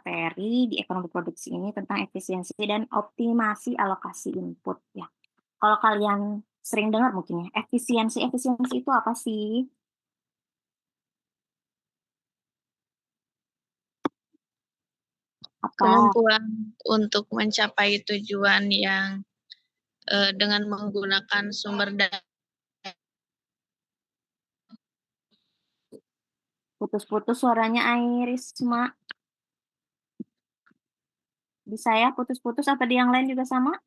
materi di ekonomi produksi ini tentang efisiensi dan optimasi alokasi input ya. Kalau kalian sering dengar mungkin ya, efisiensi itu apa sih? Apa? Kemampuan untuk mencapai tujuan yang dengan menggunakan sumber daya. Putus-putus suaranya Iris, Mak. Di saya putus-putus apa di yang lain juga sama?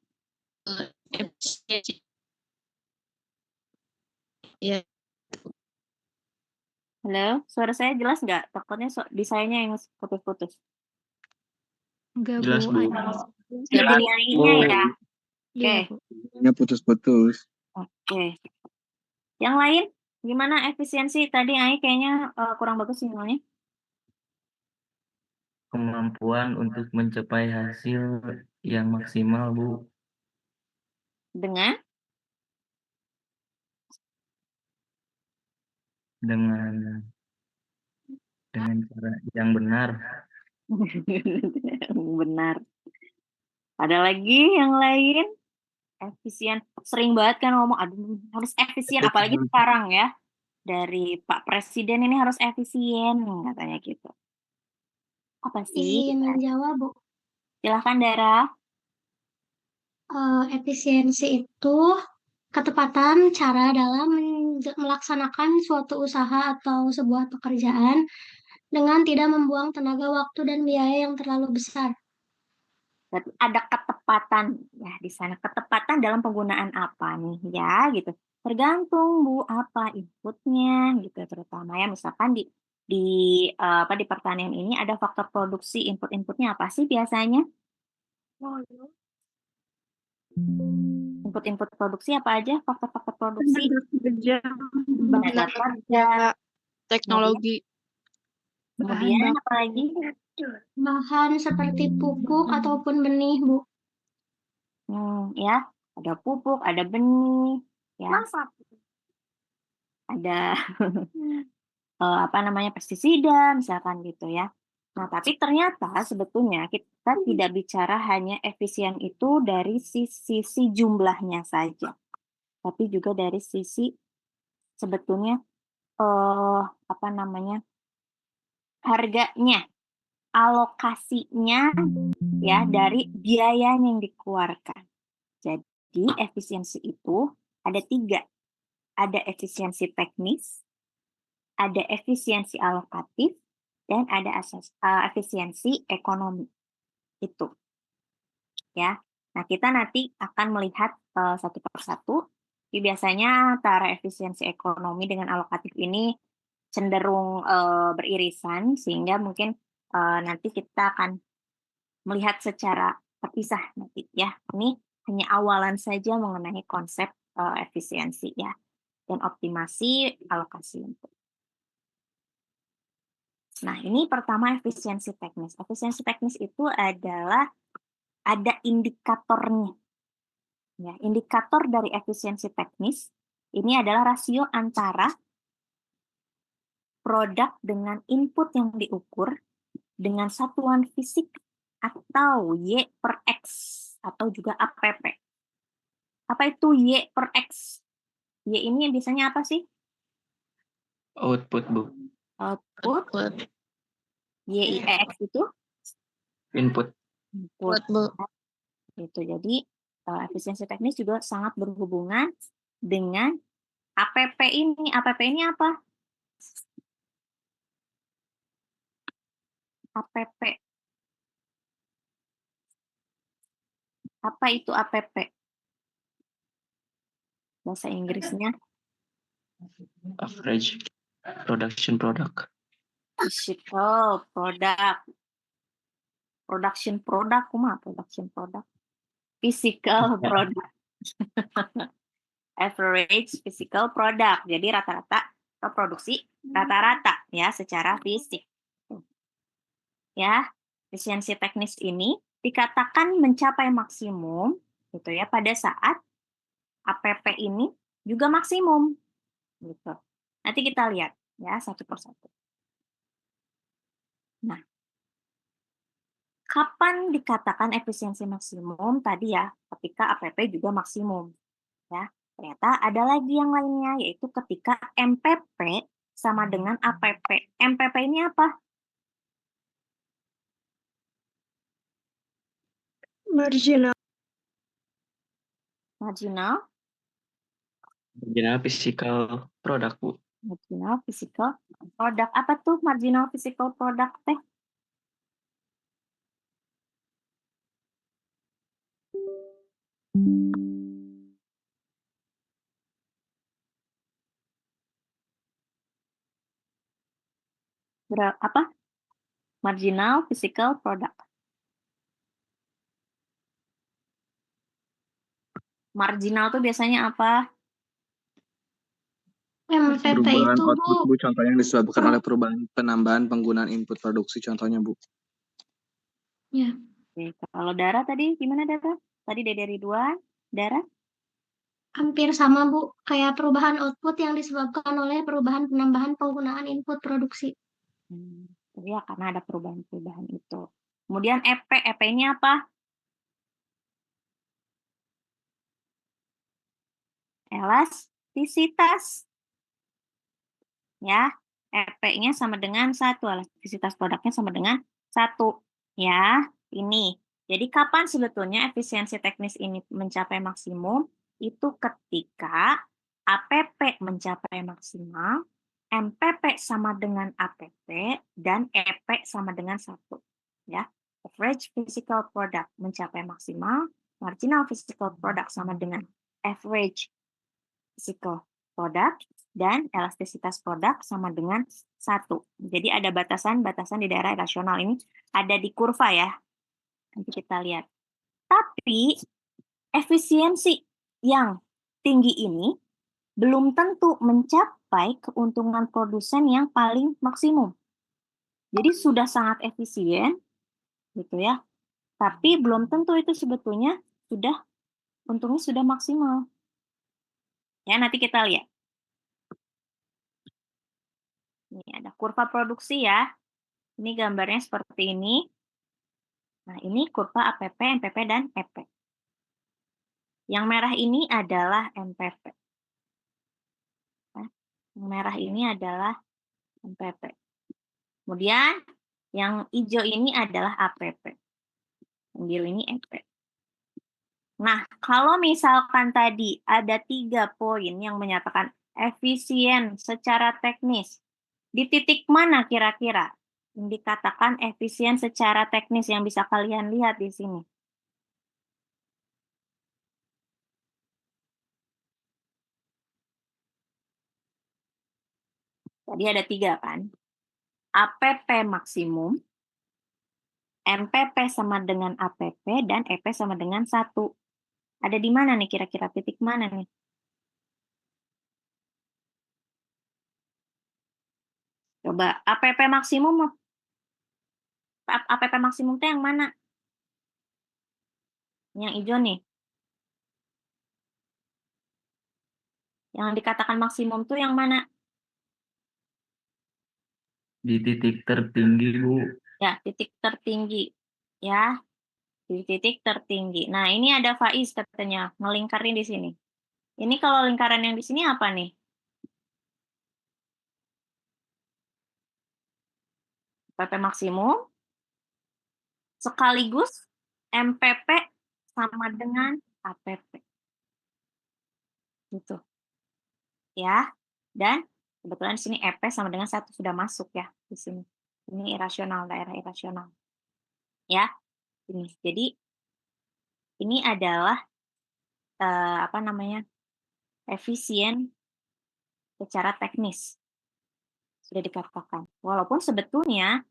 Efisiensi. Ya, Halo, suara saya jelas nggak? Takutnya di sayanya yang putus-putus. Enggak, Jelas, Bu. Lebih di AI-nya ya? Oke. Ini putus-putus. Oke. Yang lain, gimana efisiensi? Tadi Ai kayaknya kurang bagus sinyalnya. Kemampuan untuk mencapai hasil yang maksimal, Bu. Dengan? Dengan cara yang benar. Benar. Ada lagi yang lain? Efisien. Sering banget kan ngomong, aduh harus efisien. Apalagi sekarang ya. Dari Pak Presiden ini harus efisien, katanya gitu. Apa sih? Izin menjawab, Bu. Silahkan, Dara. Efisiensi itu ketepatan cara dalam melaksanakan suatu usaha atau sebuah pekerjaan dengan tidak membuang tenaga, waktu, dan biaya yang terlalu besar. Berarti ada ketepatan ya di sana. Ketepatan dalam penggunaan apa nih ya gitu. Tergantung Bu apa inputnya gitu terutama ya misalkan di pertanian ini ada faktor produksi inputnya apa sih biasanya? Input produksi apa aja faktor-faktor produksi? Tenaga kerja, teknologi. kemudian apa lagi? Bahan seperti pupuk ataupun benih, Bu. Ya ada pupuk, ada benih, ya. Ada apa namanya pestisida misalkan gitu ya. Nah, tapi ternyata sebetulnya kita tidak bicara hanya efisien itu dari sisi jumlahnya saja, tapi juga dari sisi sebetulnya apa namanya harganya, alokasinya ya dari biayanya yang dikeluarkan. Jadi efisiensi itu ada 3, ada efisiensi teknis, ada efisiensi alokatif, dan ada efisiensi ekonomi. Itu. Ya. Nah, kita nanti akan melihat satu persatu. Jadi biasanya antara efisiensi ekonomi dengan alokatif ini cenderung beririsan, sehingga mungkin nanti kita akan melihat secara terpisah nanti ya. Ini hanya awalan saja mengenai konsep efisiensi ya, dan optimasi alokasi input. Nah, ini pertama efisiensi teknis. Efisiensi teknis itu adalah ada indikatornya. Ya, indikator dari efisiensi teknis ini adalah rasio antara produk dengan input yang diukur dengan satuan fisik atau Y per X atau juga APP. Apa itu Y per X? Y ini biasanya apa sih? Output, Bu. Output. YIEX itu? Input. Input. Gitu. Jadi efisiensi teknis juga sangat berhubungan dengan APP ini. APP ini apa? APP. Apa itu APP? Bahasa Inggrisnya? Average production product. Physical product. Production product, kumaha production product? Physical product. Average physical product. Jadi rata-rata atau produksi rata-rata ya secara fisik. Ya, efisiensi teknis ini dikatakan mencapai maksimum gitu ya pada saat APP ini juga maksimum gitu. Nanti kita lihat ya satu persatu. Nah, Kapan dikatakan efisiensi maksimum? Tadi ya, ketika APP juga maksimum. Ya, ternyata ada lagi yang lainnya, yaitu ketika MPP sama dengan APP. MPP ini apa? Marginal. Marginal physical product, Bu. Marginal physical product. Apa tuh marginal physical product teh? Apa? Marginal physical product. Marginal tuh biasanya apa? MPP Perubahan itu, output, Bu. Bu, contohnya yang disebabkan oleh perubahan penambahan penggunaan input produksi, contohnya, Bu. Ya. Oke, kalau Dara tadi gimana Dara? Tadi dari Ridwan, Dara? Hampir sama, Bu. Kayak perubahan output yang disebabkan oleh perubahan penambahan penggunaan input produksi. Ya, karena ada perubahan-perubahan itu. Kemudian EP ini apa? Elastisitas. Ya, EP-nya sama dengan 1, elastisitas produknya sama dengan 1. Ya, ini. Jadi kapan sebetulnya efisiensi teknis ini mencapai maksimum? Itu ketika APP mencapai maksimal, MPP sama dengan APP, dan EP sama dengan 1. Ya, average physical product mencapai maksimal, marginal physical product sama dengan average physical product, dan elastisitas produk sama dengan 1. Jadi ada batasan-batasan di daerah irasional ini ada di kurva ya. Nanti kita lihat. Tapi efisiensi yang tinggi ini belum tentu mencapai keuntungan produsen yang paling maksimum. Jadi sudah sangat efisien gitu ya. Tapi belum tentu itu sebetulnya untungnya sudah maksimal. Ya, nanti kita lihat. Ini ada kurva produksi ya. Ini gambarnya seperti ini. Nah, ini kurva APP, MPP, dan EP. Yang merah ini adalah MPP. Yang merah ini adalah MPP. Kemudian, yang hijau ini adalah APP. Yang biru ini EP. Nah, kalau misalkan tadi ada 3 poin yang menyatakan efisien secara teknis, di titik mana kira-kira yang dikatakan efisien secara teknis yang bisa kalian lihat di sini? Tadi ada 3 kan? APP maksimum, MPP sama dengan APP, dan EP sama dengan 1. Ada di mana nih kira-kira titik mana nih? Coba APP maksimum itu yang mana? Yang hijau nih. Yang dikatakan maksimum tuh yang mana? Di titik tertinggi, Bu. Ya, titik tertinggi. Ya, di titik tertinggi. Nah, ini ada Faiz katanya, ngelingkarin di sini. Ini kalau lingkaran yang di sini apa nih? APP maksimum sekaligus MPP sama dengan APP. Gitu. Ya. Dan kebetulan di sini EP sama dengan 1 sudah masuk ya di sini. Ini irasional, daerah irasional. Ya. Ini. Jadi ini adalah apa namanya? Efisien secara teknis. Sudah dikatakan. Walaupun sebetulnya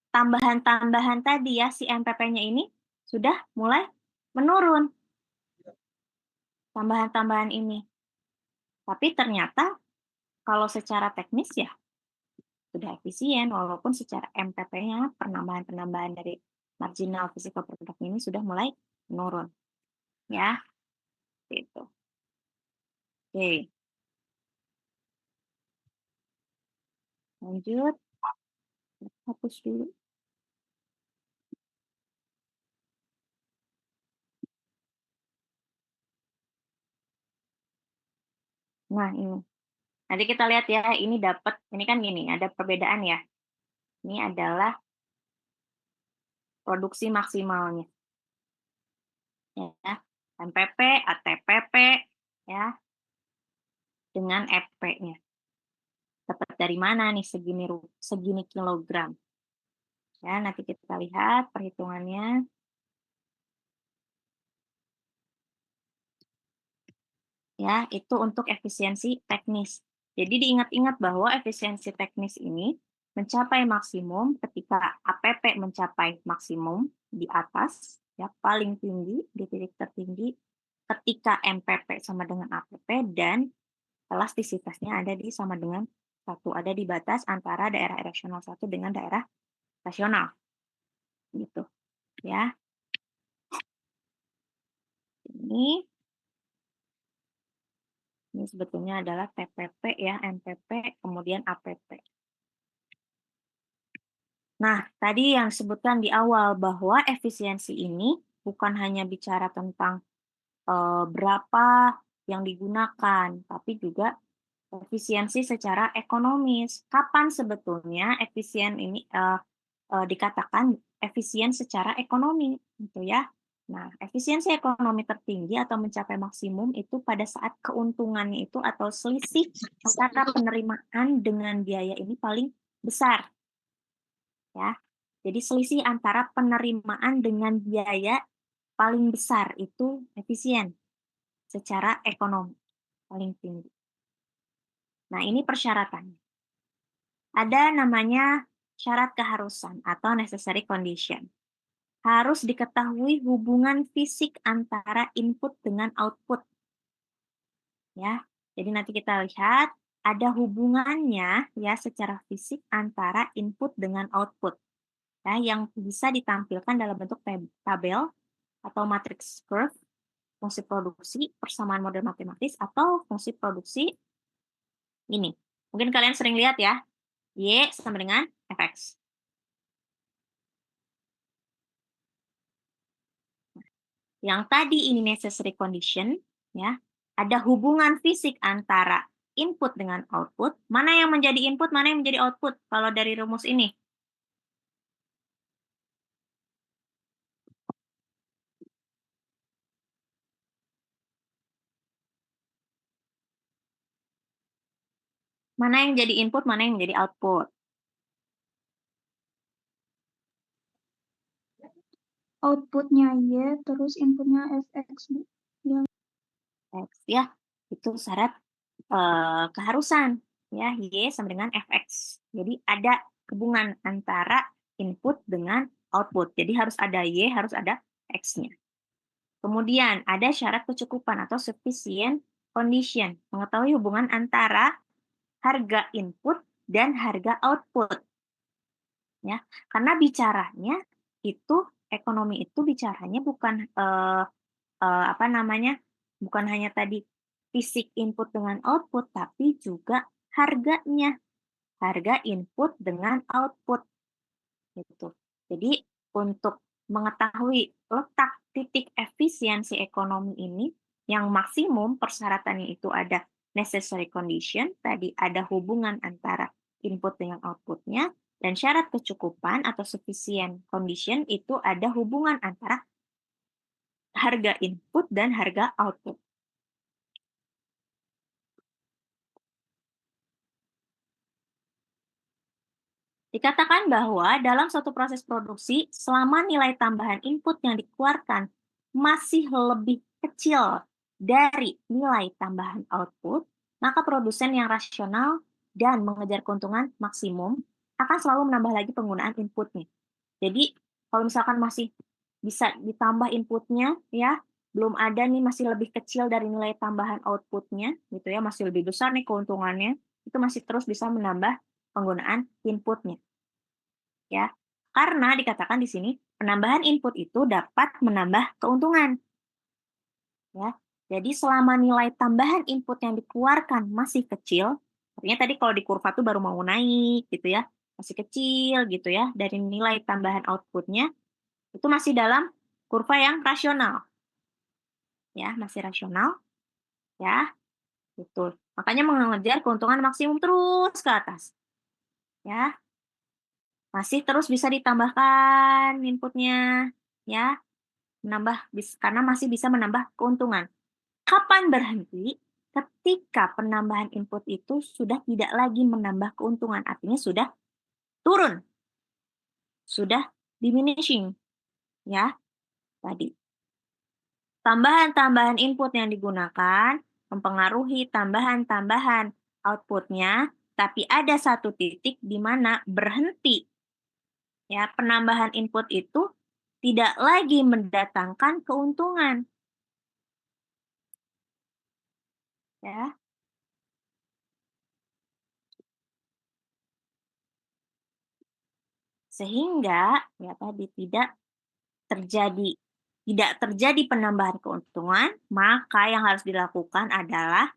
tambahan-tambahan tadi ya si MPP-nya ini sudah mulai menurun. Tambahan-tambahan ini. Tapi ternyata kalau secara teknis ya sudah efisien, walaupun secara MPP-nya penambahan-penambahan dari marginal physical product ini sudah mulai menurun. Ya, gitu. Oke. Lanjut. Hapus dulu. Nah, ini. Nanti kita lihat ya, ini dapat, ini kan gini, ada perbedaan ya. Ini adalah produksi maksimalnya. Ya, MPP, ATPP, ya, dengan EP-nya. Dapat dari mana nih segini kilogram? Ya, nanti kita lihat perhitungannya. Ya, itu untuk efisiensi teknis. Jadi diingat-ingat bahwa efisiensi teknis ini mencapai maksimum ketika APP mencapai maksimum di atas, ya paling tinggi di titik tertinggi, ketika MPP sama dengan APP dan elastisitasnya ada di sama dengan 1, ada di batas antara daerah irasional 1 dengan daerah rasional. Gitu, ya. Ini sebetulnya adalah TPP ya, MPP, kemudian APP. Nah, tadi yang disebutkan di awal bahwa efisiensi ini bukan hanya bicara tentang berapa yang digunakan, tapi juga efisiensi secara ekonomis. Kapan sebetulnya efisien ini dikatakan efisien secara ekonomi, gitu ya? Nah, efisiensi ekonomi tertinggi atau mencapai maksimum itu pada saat keuntungannya itu atau selisih antara penerimaan dengan biaya ini paling besar. Ya. Jadi selisih antara penerimaan dengan biaya paling besar itu efisien secara ekonomi paling tinggi. Nah, ini persyaratannya. Ada namanya syarat keharusan atau necessary condition. Harus diketahui hubungan fisik antara input dengan output. Ya. Jadi nanti kita lihat ada hubungannya ya secara fisik antara input dengan output. Ya, yang bisa ditampilkan dalam bentuk tabel atau matrix curve, fungsi produksi, persamaan model matematis, atau fungsi produksi ini. Mungkin kalian sering lihat ya, Y sama dengan Fx. Yang tadi ini necessary condition, ya, ada hubungan fisik antara input dengan output. Mana yang menjadi input, mana yang menjadi output kalau dari rumus ini? Mana yang jadi input, mana yang menjadi output? Outputnya Y, terus inputnya Fx, Bu. X, ya, itu syarat keharusan, ya, Y sama dengan Fx. Jadi ada hubungan antara input dengan output. Jadi harus ada Y, harus ada X-nya. Kemudian ada syarat kecukupan atau sufficient condition, mengetahui hubungan antara harga input dan harga output. Ya, karena bicaranya itu ekonomi itu bicaranya bukan apa namanya? Bukan hanya tadi fisik input dengan output, tapi juga harganya. Harga input dengan output. Gitu. Jadi untuk mengetahui letak titik efisiensi ekonomi ini, yang maksimum persyaratannya itu ada necessary condition, tadi ada hubungan antara input dengan outputnya, dan syarat kecukupan atau sufficient condition itu ada hubungan antara harga input dan harga output. Dikatakan bahwa dalam suatu proses produksi, selama nilai tambahan input yang dikeluarkan masih lebih kecil dari nilai tambahan output, maka produsen yang rasional dan mengejar keuntungan maksimum akan selalu menambah lagi penggunaan inputnya. Jadi, kalau misalkan masih bisa ditambah inputnya, ya, belum ada nih masih lebih kecil dari nilai tambahan outputnya, gitu ya, masih lebih besar nih keuntungannya, itu masih terus bisa menambah penggunaan inputnya. Ya, karena dikatakan di sini penambahan input itu dapat menambah keuntungan. Ya, jadi selama nilai tambahan input yang dikeluarkan masih kecil, artinya tadi kalau di kurva tuh baru mau naik gitu ya, masih kecil gitu ya, dari nilai tambahan outputnya itu masih dalam kurva yang rasional. Ya, masih rasional. Ya, betul. Makanya mengejar keuntungan maksimum terus ke atas. Ya, masih terus bisa ditambahkan inputnya, ya, karena masih bisa menambah keuntungan. Kapan berhenti? Ketika penambahan input itu sudah tidak lagi menambah keuntungan, artinya sudah turun, sudah diminishing, ya, tadi. Tambahan-tambahan input yang digunakan mempengaruhi tambahan-tambahan outputnya, tapi ada satu titik di mana berhenti. Ya, penambahan input itu tidak lagi mendatangkan keuntungan. Ya. Sehingga ya tadi tidak terjadi penambahan keuntungan, maka yang harus dilakukan adalah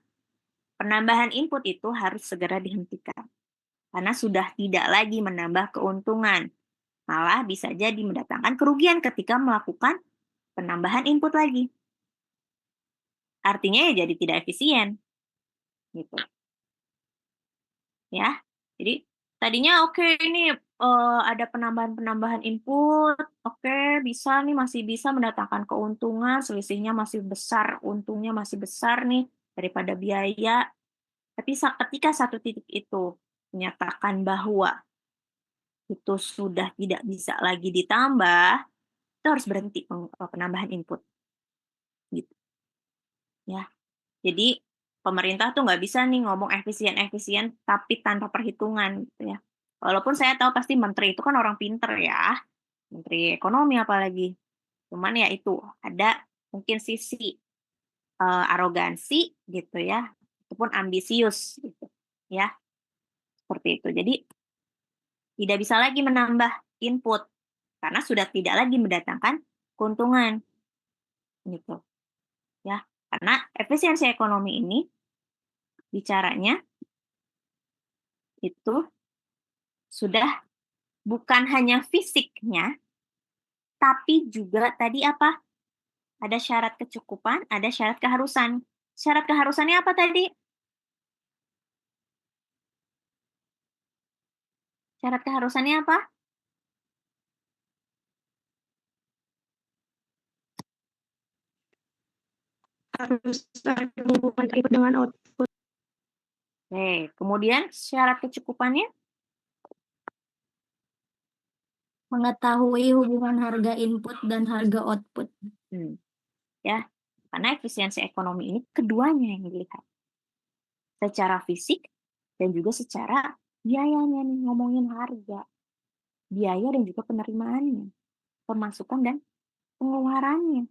penambahan input itu harus segera dihentikan. Karena sudah tidak lagi menambah keuntungan. Malah bisa jadi mendatangkan kerugian ketika melakukan penambahan input lagi. Artinya ya jadi tidak efisien. Gitu. Ya. Jadi tadinya oke ini ada penambahan input, oke bisa nih masih bisa mendatangkan keuntungan, selisihnya masih besar, untungnya masih besar nih daripada biaya. Tapi ketika satu titik itu menyatakan bahwa itu sudah tidak bisa lagi ditambah, itu harus berhenti penambahan input. Gitu. Ya. Jadi pemerintah tuh nggak bisa nih ngomong efisien tapi tanpa perhitungan gitu ya. Walaupun saya tahu pasti menteri itu kan orang pinter ya, menteri ekonomi apalagi. Cuman ya itu ada mungkin sisi arogansi gitu ya, ataupun ambisius gitu ya, seperti itu. Jadi tidak bisa lagi menambah input karena sudah tidak lagi mendatangkan keuntungan gitu ya. Karena efisiensi ekonomi ini bicaranya itu sudah bukan hanya fisiknya, tapi juga tadi apa? Ada syarat kecukupan, ada syarat keharusan. Syarat keharusannya apa tadi? Syarat keharusannya apa? Harus ada hubungan input dengan output. Oke, kemudian syarat kecukupannya? Mengetahui hubungan harga input dan harga output. Ya, karena efisiensi ekonomi ini keduanya yang dilihat. Secara fisik dan juga secara biayanya nih, ngomongin harga. Biaya dan juga penerimaannya. Pemasukan dan pengeluarannya.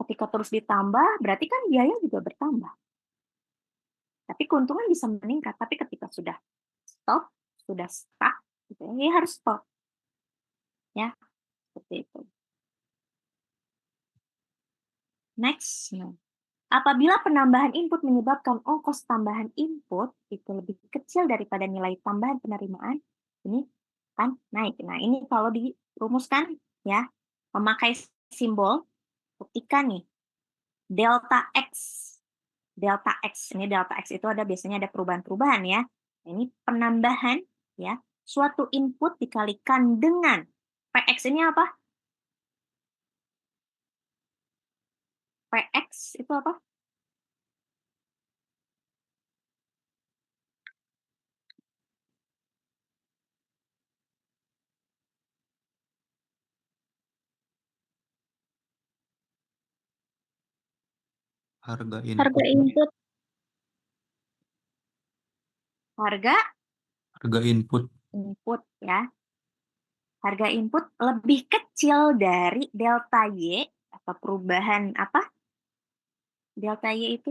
Ketika terus ditambah, berarti kan biaya juga bertambah. Tapi keuntungan bisa meningkat. Tapi ketika sudah stop, sudah stuck, gitu ya harus stop. Ya, seperti itu. Next. Apabila penambahan input menyebabkan ongkos tambahan input itu lebih kecil daripada nilai tambahan penerimaan, ini kan naik. Nah, ini kalau dirumuskan ya, memakai simbol ketika nih delta X. Delta X, ini delta X itu biasanya ada perubahan-perubahan ya. Ini penambahan ya, suatu input dikalikan dengan PX ini apa? PX itu apa? Harga Harga input. input. Harga input. Input ya. Harga input lebih kecil dari delta Y atau perubahan apa? Delta Y itu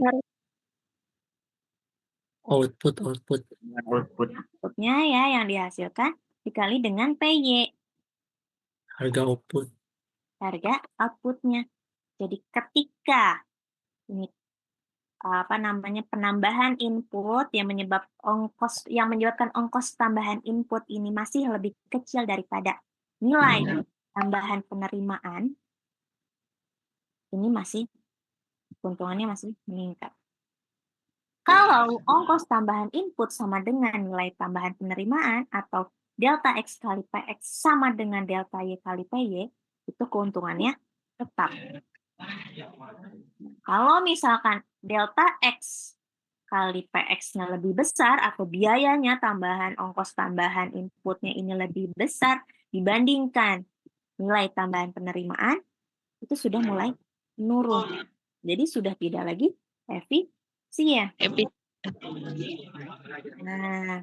Output. outputnya ya yang dihasilkan dikali dengan PY. Harga output. Harga outputnya. Jadi ketika ini penambahan input yang menyebabkan ongkos tambahan input ini masih lebih kecil daripada nilai tambahan penerimaan, ini masih keuntungannya masih meningkat. Kalau ongkos tambahan input sama dengan nilai tambahan penerimaan atau delta X kali PX sama dengan delta Y kali PY, itu keuntungannya tetap. Kalau misalkan delta X kali PX-nya lebih besar atau biayanya tambahan ongkos tambahan inputnya ini lebih besar dibandingkan nilai tambahan penerimaan, itu sudah mulai menurun. Jadi sudah tidak lagi efisien. Nah,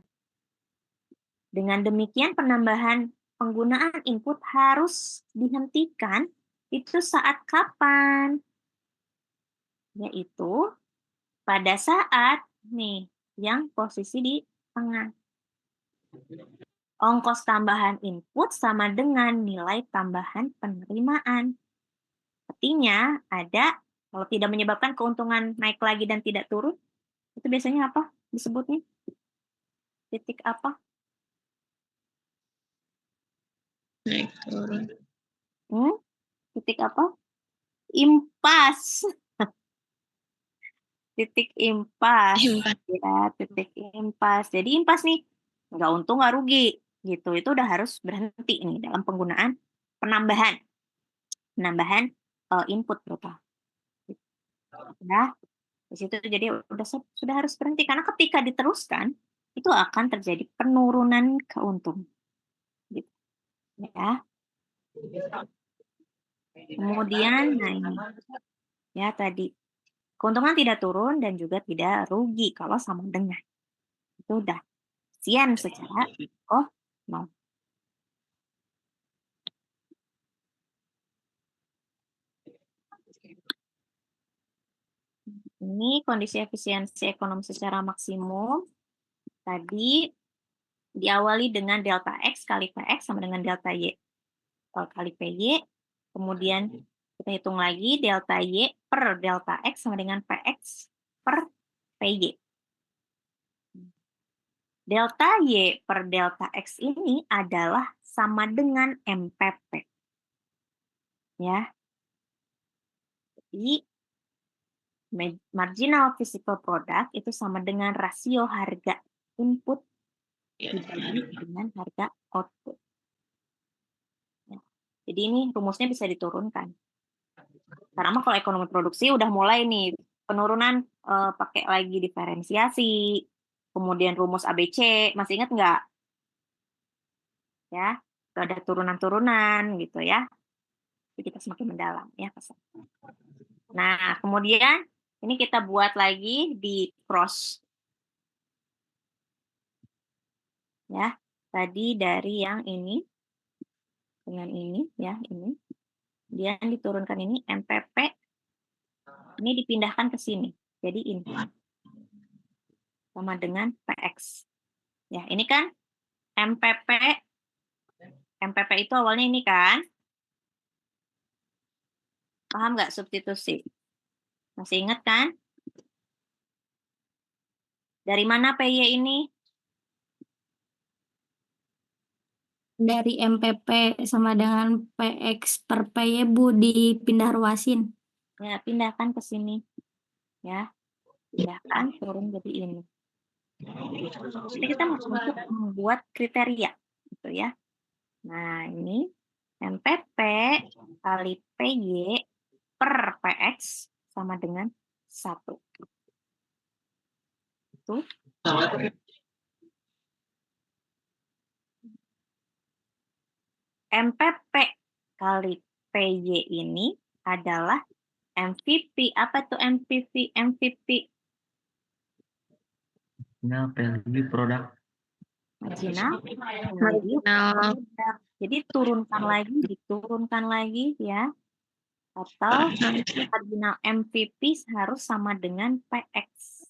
dengan demikian penambahan penggunaan input harus dihentikan itu saat kapan? Yaitu pada saat nih yang posisi di tengah. Ongkos tambahan input sama dengan nilai tambahan penerimaan. Artinya ada, kalau tidak menyebabkan keuntungan naik lagi dan tidak turun, itu biasanya apa disebutnya? Titik apa? Naik turun. Titik apa? Impas. Titik impas. Ya, titik impas. Jadi impas nih, nggak untung nggak rugi gitu. Itu udah harus berhenti nih dalam penggunaan penambahan input berupa. Nah, di situ jadi sudah harus berhenti karena ketika diteruskan itu akan terjadi penurunan keuntungan. Gitu. Ya. Kemudian, nah ini ya tadi keuntungan tidak turun dan juga tidak rugi kalau sama dengan itu udah efisien secara no. Ini kondisi efisiensi ekonomi secara maksimum. Tadi diawali dengan delta X kali PX sama dengan delta Y kali PY. Kemudian kita hitung lagi delta Y per delta X sama dengan PX per PY. Delta Y per delta X ini adalah sama dengan MPP. Ya. Jadi marginal physical product itu sama dengan rasio harga input dibagi dengan harga output. Ya. Jadi ini rumusnya bisa diturunkan. Karena kalau ekonomi produksi udah mulai nih penurunan pakai lagi diferensiasi, kemudian rumus ABC, masih ingat nggak? Ya, ada turunan-turunan gitu ya. Jadi kita semakin mendalam ya. Nah, kemudian ini kita buat lagi di cross. Ya, tadi dari yang ini dengan ini ya, ini. Dia diturunkan ini MPP ini dipindahkan ke sini. Jadi ini sama dengan PX. Ya, ini kan MPP itu awalnya ini kan. Paham nggak substitusi? Masih ingat kan? Dari mana PY ini? Dari MPP sama dengan PX per PY, Bu, dipindah ruasin. Ya, pindahkan ke sini. Ya, pindahkan turun jadi ini. Jadi kita untuk membuat kriteria, gitu ya. Nah, ini MPP kali PY per PX sama dengan 1. Itu. MPP kali PY ini adalah MVP. Apa tuh MVP? MVP. Marginal value product. Marginal value product. Jadi diturunkan lagi ya. Atau marginal MVP harus sama dengan PX.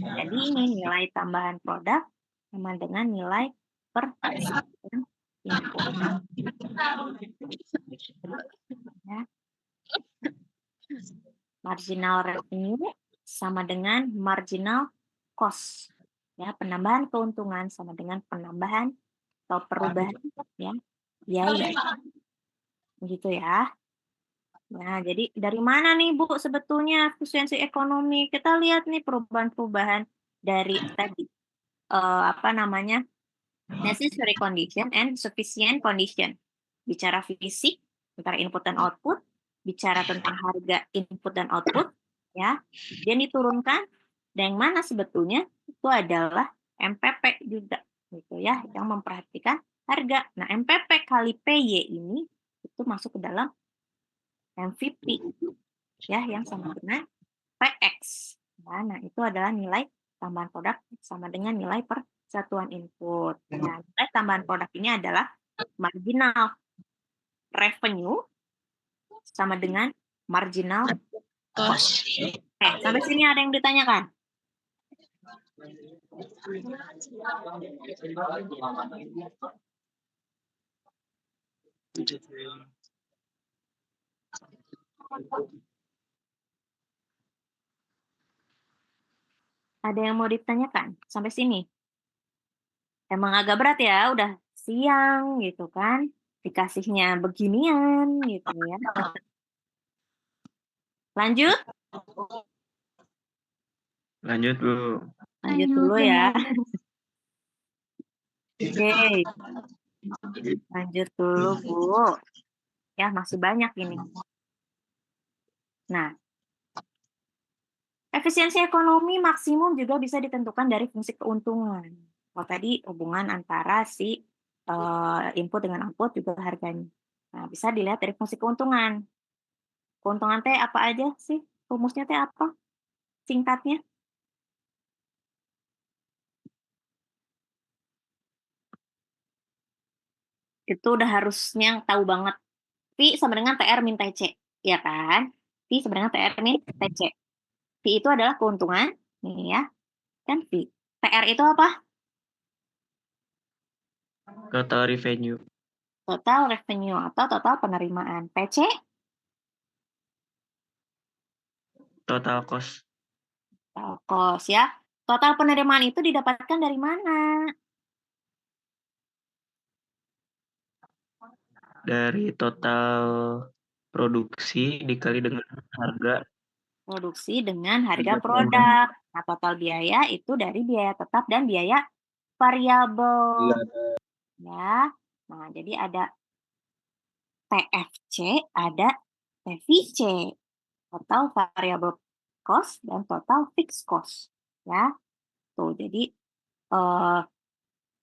Jadi ini nilai tambahan produk sama dengan nilai per input. Ya. Marginal revenue sama dengan marginal cost. Ya, penambahan keuntungan sama dengan penambahan atau perubahan ya biaya. Begitu ya. Nah, jadi dari mana nih Bu sebetulnya efisiensi ekonomi? Kita lihat nih perubahan-perubahan dari tadi apa namanya? Necessary condition and sufficient condition. Bicara fisik, antara input dan output, bicara tentang harga input dan output, ya. Dan diturunkan, dan yang mana sebetulnya itu adalah MPP juga, gitu ya, yang memperhatikan harga. Nah, MPP kali PY ini itu masuk ke dalam MVP, ya, yang sama dengan PX. Nah, itu adalah nilai tambahan produk sama dengan nilai per satuan input. Nah, nilai tambahan produk ini adalah marginal revenue sama dengan marginal cost. Tos. Sampai sini ada yang ditanyakan? Ada yang mau ditanyakan sampai sini? Emang agak berat ya, udah siang gitu kan, dikasihnya beginian gitu ya. Lanjut? Lanjut, Bu. Lanjut dulu ya. Oke, lanjut dulu Bu. Ya, masih banyak ini. Nah, efisiensi ekonomi maksimum juga bisa ditentukan dari fungsi keuntungan. Kalau tadi hubungan antara si input dengan output juga harganya. Nah, bisa dilihat dari fungsi keuntungan. Keuntungan teh apa aja sih? Rumusnya teh apa? Singkatnya? Itu udah harusnya tahu banget. Pi sama dengan TR min TC, ya kan? Pi sama dengan TR min TC. Pi itu adalah keuntungan, nih ya, kan Pi. TR itu apa? Total revenue. Total revenue atau total penerimaan. TC? Total cost. Total cost ya. Total penerimaan itu didapatkan dari mana? Dari total produksi dikali dengan harga. Produksi dengan harga Harga produk. Nah, total biaya itu dari biaya tetap dan biaya variabel. Ya. Nah, jadi ada TFC, ada TVC. Total variable cost dan total fixed cost. Ya. Tuh, jadi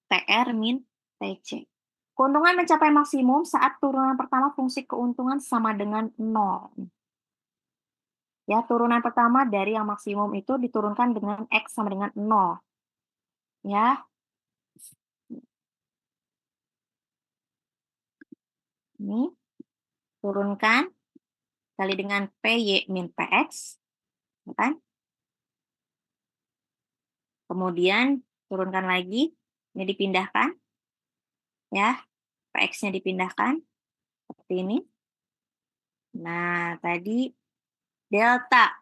TR min TC. Keuntungan mencapai maksimum saat turunan pertama fungsi keuntungan sama dengan 0. Ya, turunan pertama dari yang maksimum itu diturunkan dengan X sama dengan 0. Ya. Ini turunkan kali dengan PY min PX. Ya kan? Kemudian turunkan lagi, ini dipindahkan. Ya, PX-nya dipindahkan seperti ini. Nah, tadi delta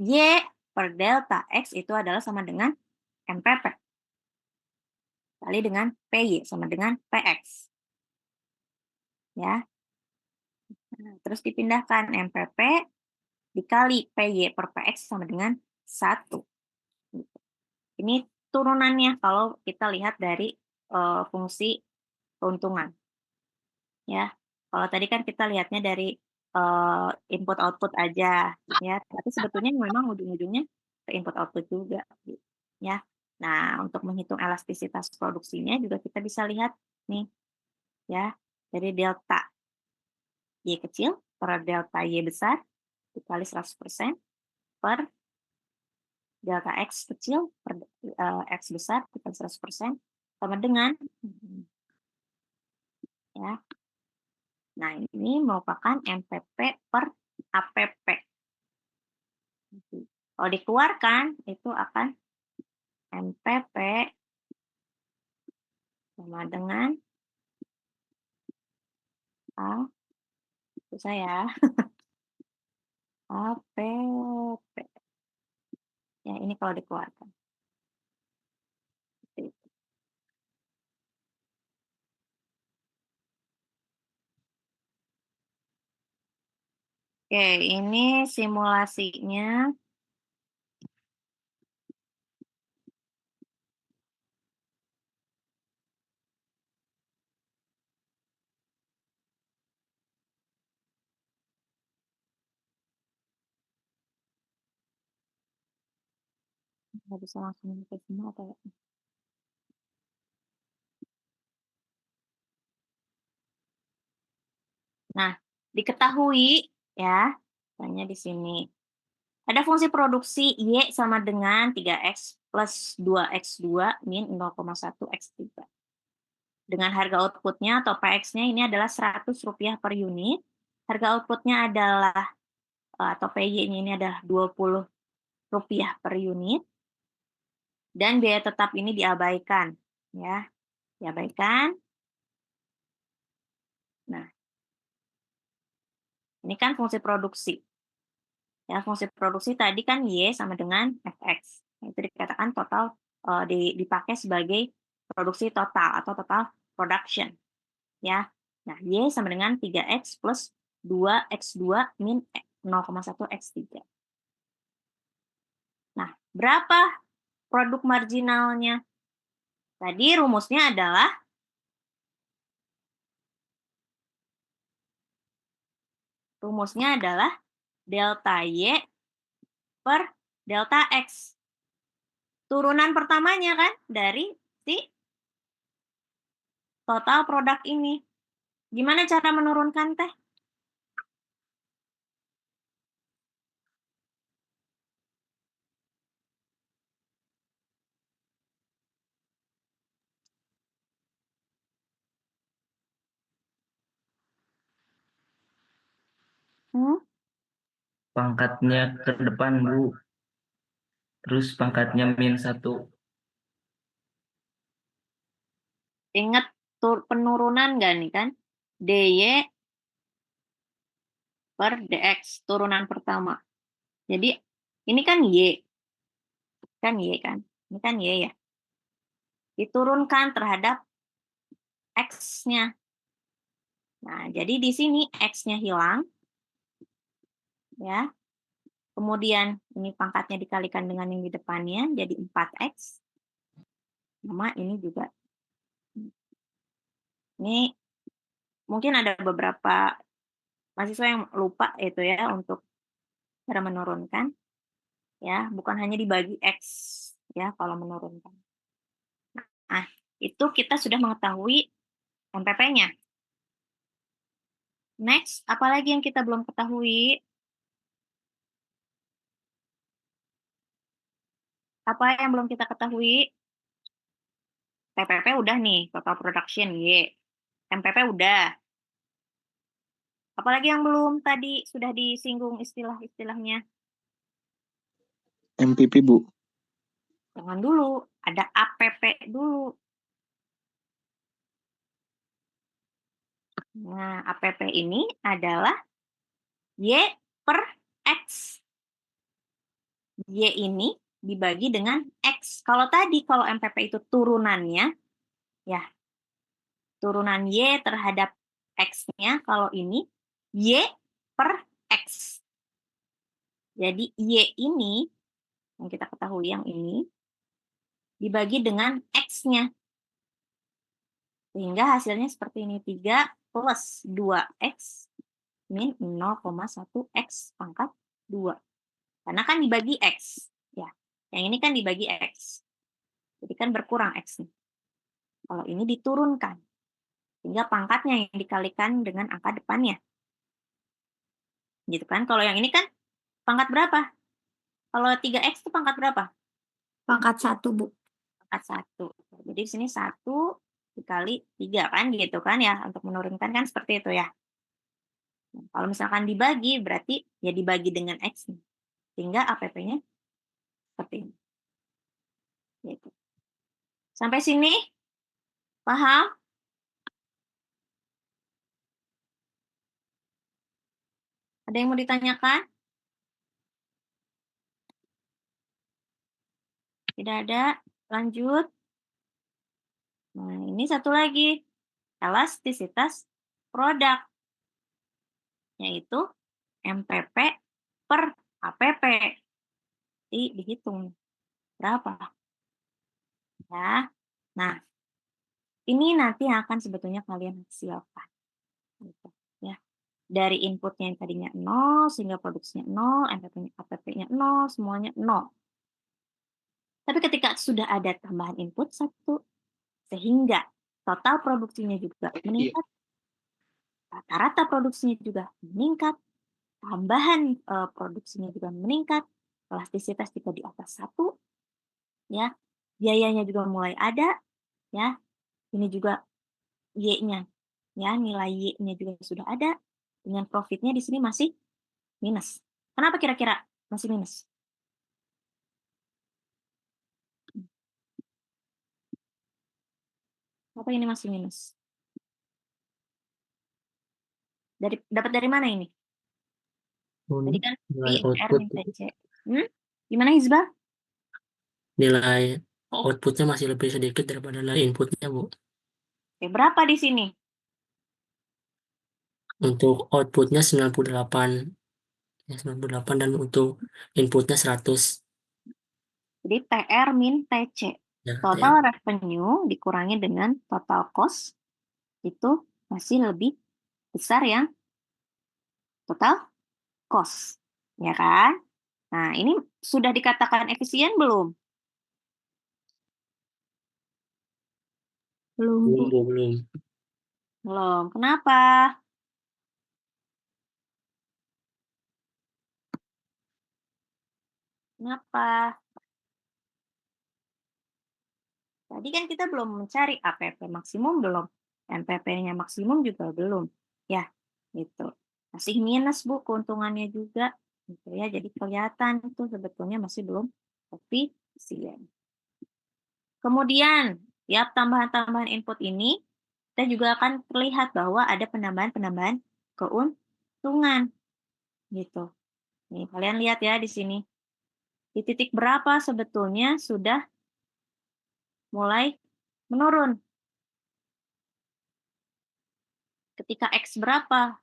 Y per delta X itu adalah sama dengan MPP. Kali dengan PY sama dengan PX. Ya. Nah, terus dipindahkan MPP dikali PY per PX sama dengan 1. Ini turunannya kalau kita lihat dari fungsi keuntungan. Ya. Kalau tadi kan kita lihatnya dari input output aja, ya. Tapi sebetulnya memang ujung-ujungnya ke input output juga, ya. Nah, untuk menghitung elastisitas produksinya juga kita bisa lihat nih, ya, dari delta Y kecil per delta Y besar dikali 100% per delta X kecil per X besar dikali 100% sama dengan, ya. Nah, ini merupakan MPP per APP. Kalau dikeluarkan, itu akan MPP sama dengan A, susah ya, APP. Ya, ini kalau dikeluarkan. Seperti itu. Oke, ini simulasinya. Nggak bisa langsung ke semua atau ya? Nah, diketahui ya, tanya di sini. Ada fungsi produksi Y sama dengan 3X plus 2X2 min 0,1 X3. Dengan harga outputnya atau PX-nya ini adalah Rp100 per unit. Harga outputnya adalah, atau PY-nya ini adalah Rp20 per unit. Dan biaya tetap ini diabaikan. Ya, diabaikan. Nah, ini kan fungsi produksi. Ya, fungsi produksi tadi kan Y sama dengan Fx. Itu dikatakan total, dipakai sebagai produksi total atau total production. Ya. Nah, Y sama dengan 3X plus 2X2 min 0,1 X3. Nah, berapa produk marginalnya? Tadi rumusnya adalah delta Y per delta X. Turunan pertamanya kan dari si total produk ini. Gimana cara menurunkan teh? Pangkatnya ke depan, Bu. Terus pangkatnya -1. Ingat penurunan nggak nih kan? DY per DX, turunan pertama. Jadi ini kan Y. Kan Y kan? Ini kan Y ya. Diturunkan terhadap X-nya. Nah, jadi di sini X-nya hilang. Ya. Kemudian ini pangkatnya dikalikan dengan yang di depannya, jadi 4X. Sama ini juga. Ini mungkin ada beberapa mahasiswa yang lupa itu ya untuk cara menurunkan. Ya, bukan hanya dibagi X ya kalau menurunkan. Nah, itu kita sudah mengetahui MPP-nya. Next, apalagi yang kita belum ketahui? Apa yang belum kita ketahui? TPP udah nih, total production Y. MPP udah. Apalagi yang belum tadi sudah disinggung istilah-istilahnya? MPP, Bu. Jangan dulu, ada APP dulu. Nah, APP ini adalah Y per X. Y ini dibagi dengan X. Kalau MPP itu turunannya, ya, turunan Y terhadap X-nya, kalau ini Y per X. Jadi Y ini, yang kita ketahui yang ini, dibagi dengan X-nya. Sehingga hasilnya seperti ini, 3 plus 2X min 0,1 X pangkat 2. Karena kan dibagi X. Ya, yang ini kan dibagi X. Jadi kan berkurang X-nya. Kalau ini diturunkan. Sehingga pangkatnya yang dikalikan dengan angka depannya. Gitu kan. Kalau yang ini kan pangkat berapa? Kalau 3X itu pangkat berapa? Pangkat 1, Bu. Pangkat 1. Jadi di sini 1 dikali 3 kan gitu kan ya. Untuk menurunkan kan seperti itu ya. Nah, kalau misalkan dibagi berarti ya dibagi dengan X. Sehingga APP-nya seperti ini. Gitu. Sampai sini paham? Ada yang mau ditanyakan? Tidak ada? Lanjut. Nah, ini satu lagi. Elastisitas produk. Yaitu MPP per APP. Jadi dihitung berapa. Ya. Nah, ini nanti akan sebetulnya kalian hasilkan. Gitu, ya. Dari inputnya yang tadinya 0, sehingga produksinya 0, APP-nya 0, semuanya 0. Tapi ketika sudah ada tambahan input 1, sehingga total produksinya juga meningkat, rata-rata produksinya juga meningkat, tambahan produksinya juga meningkat, elastisitas juga di atas 1, ya, biayanya juga mulai ada, ya, ini juga Y-nya, ya, nilai Y-nya juga sudah ada, dengan profitnya di sini masih minus. Kenapa kira-kira masih minus? Kenapa ini masih minus? Dapat dari mana ini? Tadi kan Nilai PR output min TC. Gimana Hizbah? nilai outputnya masih lebih sedikit daripada nilai inputnya, Bu. Oke, berapa di sini? Untuk outputnya 98, ya, 98 dan untuk inputnya 100. Jadi TR min TC. Ya, Total revenue dikurangi dengan total cost itu masih lebih besar yang total cost. Ya kan? Nah, ini sudah dikatakan efisien belum? Belum, Bu. belum. Belum. Kenapa? Kenapa? Tadi kan kita belum mencari APP maksimum belum, MPP-nya maksimum juga belum, ya, gitu. Masih minus Bu keuntungannya juga, gitu ya. Jadi kelihatan itu sebetulnya masih belum efisien. Kemudian, tiap tambahan-tambahan input ini, kita juga akan terlihat bahwa ada penambahan-penambahan keuntungan, gitu. Nih, kalian lihat ya di sini. Di titik berapa sebetulnya sudah mulai menurun. Ketika X berapa?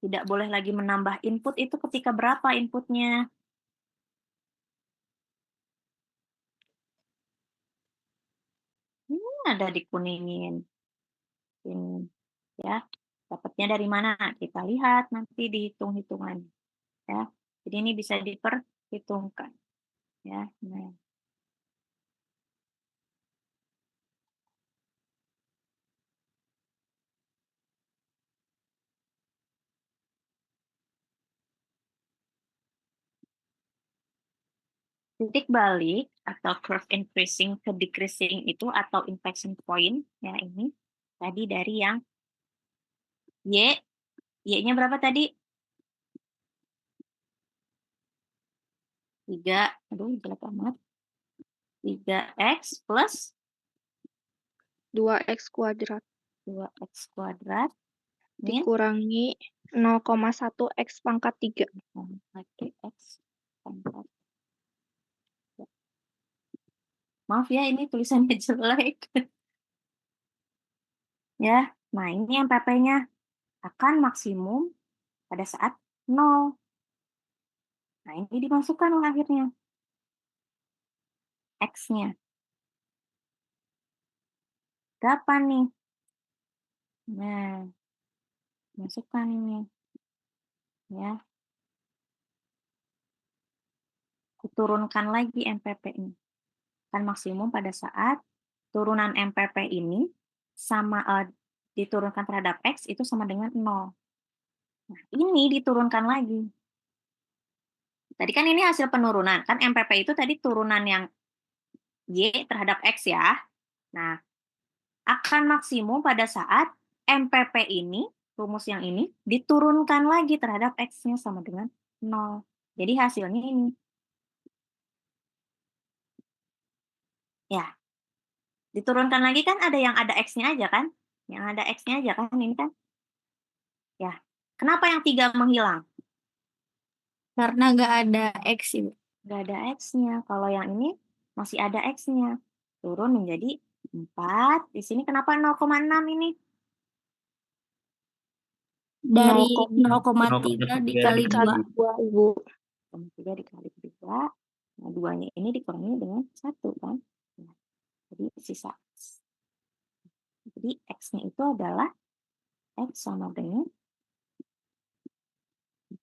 Tidak boleh lagi menambah input itu ketika berapa inputnya? Ada dikuningin. Ini, ya. Dapatnya dari mana? Kita lihat nanti di hitung-hitungan. Ya. Jadi ini bisa diperhitungkan. Ya. Nah. Titik balik atau curve increasing ke decreasing itu atau inflection point ya ini tadi dari yang Y, Y-nya berapa tadi? 3, aduh jelek amat. 3x plus 2x kuadrat 2x kuadrat min dikurangi 0,1 x pangkat 3. x pangkat. Maaf ya, ini tulisannya jelek. Ya, nah ini MPP-nya akan maksimum pada saat 0. Nah, ini dimasukkan akhirnya. X-nya. Berapa nih? Nah, masukkan ini. Ya. Kuturunkan lagi MPP-nya. Kan maksimum pada saat turunan MPP ini sama diturunkan terhadap X itu sama dengan 0. Nah, ini diturunkan lagi. Tadi kan ini hasil penurunan. Kan MPP itu tadi turunan yang Y terhadap X ya. Nah, akan maksimum pada saat MPP ini, rumus yang ini, diturunkan lagi terhadap X-nya sama dengan 0. Jadi hasilnya ini. Ya. Diturunkan lagi kan ada yang ada X-nya aja kan? Yang ada X-nya aja kan ini kan? Ya. Kenapa yang 3 menghilang? Karena nggak ada X, Ibu. Nggak ada X-nya. Kalau yang ini masih ada X-nya. Turun menjadi 4. Di sini kenapa 0,6 ini? dari 0,3 0,3 dikali 2. 2, Ibu. 3 dikali 2. Nah, 2-nya ini dikurangi dengan 1 kan. Nah, jadi sisa X. Jadi X-nya itu adalah X sama dengan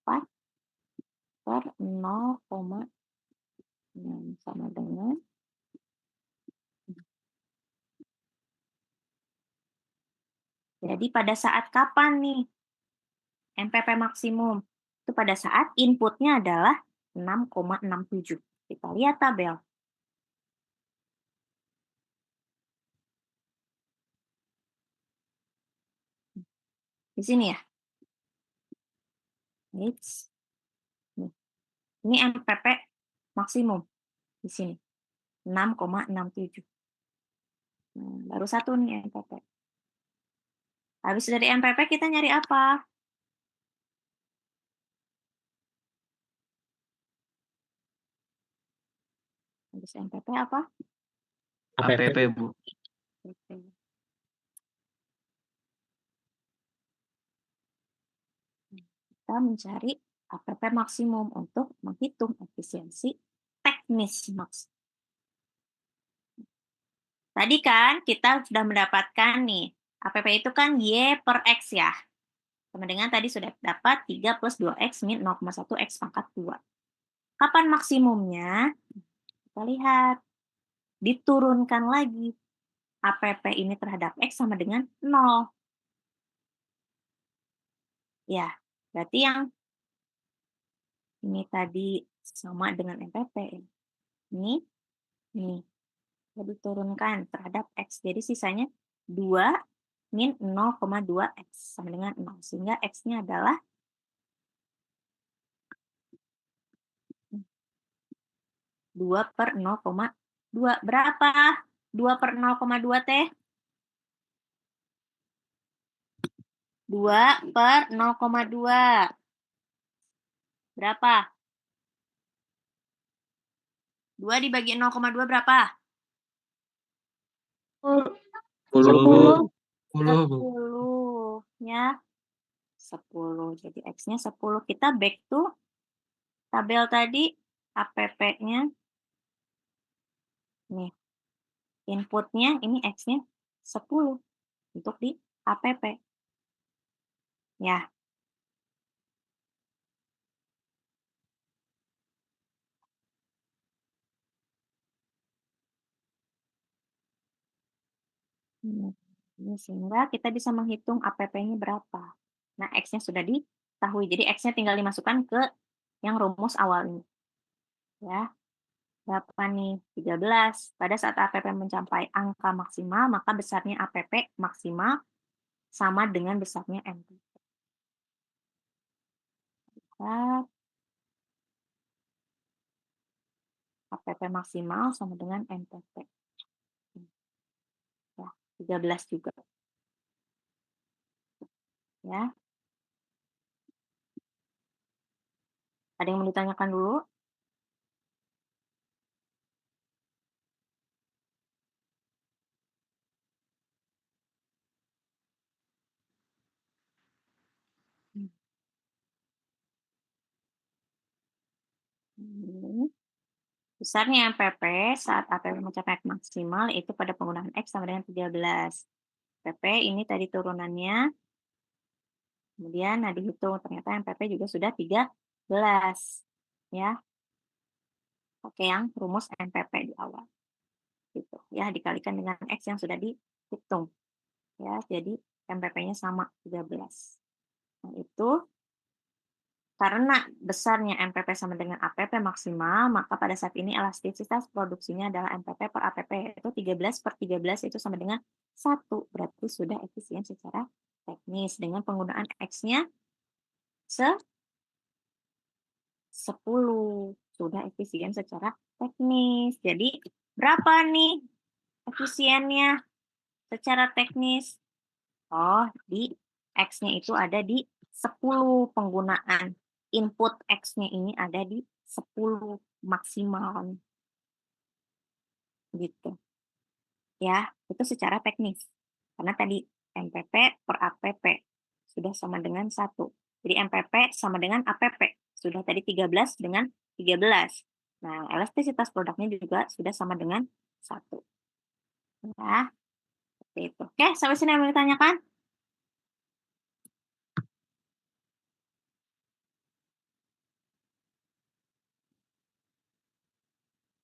4 per 0,6 sama dengan jadi pada saat kapan nih MPP maksimum? Itu pada saat inputnya adalah 6,67. Kita lihat tabel. Di sini ya. Nih. Ini MPP maksimum di sini. 6,67. Nah, baru satu nih MPP. Habis dari MPP kita nyari apa? Habis MPP apa? APP, Bu. Kita mencari APP maksimum untuk menghitung efisiensi teknis maksimum. Tadi kan kita sudah mendapatkan nih, APP itu kan Y per X ya. Sama dengan tadi sudah dapat 3 plus 2X min 0,1 X pangkat 2. Kapan maksimumnya? Kita lihat. Diturunkan lagi. APP ini terhadap X sama dengan 0. Ya, berarti yang ini tadi sama dengan MPP. Ini kita diturunkan terhadap X. Jadi sisanya 2 min 0,2 X sama dengan 0. Sehingga X-nya adalah 2 per 0,2. Berapa? 2 per 0,2 teh? 2 per 0,2. Berapa? 2 dibagi 0,2 berapa? 10. 10, Bu. 10. Ya. 10. Jadi X-nya 10. Kita back to tabel tadi. APP-nya. Nih. Inputnya ini X-nya 10. Untuk di APP. Ya. Sehingga kita bisa menghitung APP-nya berapa. Nah, X-nya sudah diketahui. Jadi X-nya tinggal dimasukkan ke yang rumus awal ini. Ya. Berapa nih? 13. Pada saat APP mencapai angka maksimal, maka besarnya APP maksimal sama dengan besarnya MPP. APP maksimal sama dengan MPP. Ya, 13 juga. Ya. Ada yang mau ditanyakan dulu? Besarnya MPP saat APP mencapai maksimal itu pada penggunaan X sama dengan 13. PP ini tadi turunannya. Kemudian nah dihitung ternyata MPP juga sudah 13. Ya. Pakai yang rumus MPP di awal. Gitu. Ya, dikalikan dengan X yang sudah dihitung. Ya, jadi MPP-nya sama 13. Nah, itu karena besarnya MPP sama dengan APP maksimal, maka pada saat ini elastisitas produksinya adalah MPP per APP, yaitu 13 per 13 itu sama dengan 1. Berarti sudah efisien secara teknis. Dengan penggunaan X-nya 10. Sudah efisien secara teknis. Jadi, berapa nih efisiennya secara teknis? Oh, di X-nya itu ada di 10 penggunaan. Input X-nya ini ada di 10 maksimal. Gitu. Ya, itu secara teknis. Karena tadi MPP per APP. sudah sama dengan 1. Jadi MPP sama dengan APP. Sudah tadi 13 dengan 13. Nah, elastisitas produknya juga sudah sama dengan 1. Ya, seperti itu. Oke, sampai sini yang mau ditanyakan?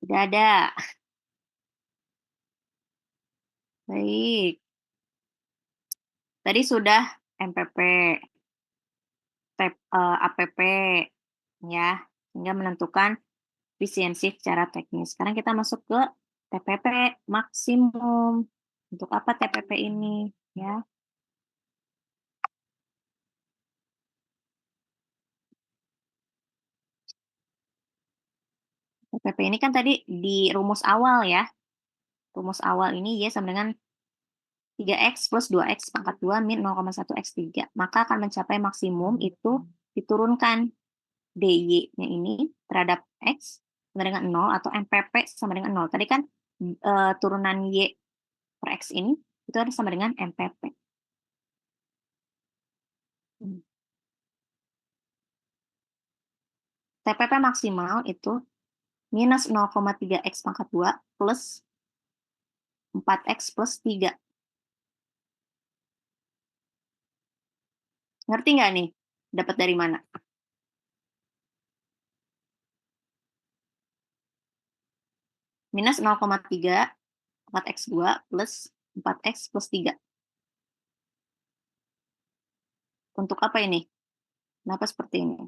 Tidak ada. Baik. Tadi sudah MPP, APP, ya, sehingga menentukan efisiensi secara teknis. Sekarang kita masuk ke TPP maksimum. Untuk apa TPP ini? Ya, TPP ini kan tadi di rumus awal ya. Rumus awal ini Y sama dengan 3X plus 2X pangkat 2 min 0,1X3. Maka akan mencapai maksimum itu diturunkan DY-nya ini terhadap X sama dengan 0 atau MPP sama dengan 0. Tadi kan turunan Y per X ini itu ada sama dengan MPP. TPP maksimal itu minus 0,3X pangkat 2 plus 4X plus 3. Ngerti nggak nih? Dapat dari mana? Minus 0,3 4X2 plus 4X plus 3. Untuk apa ini? Kenapa seperti ini?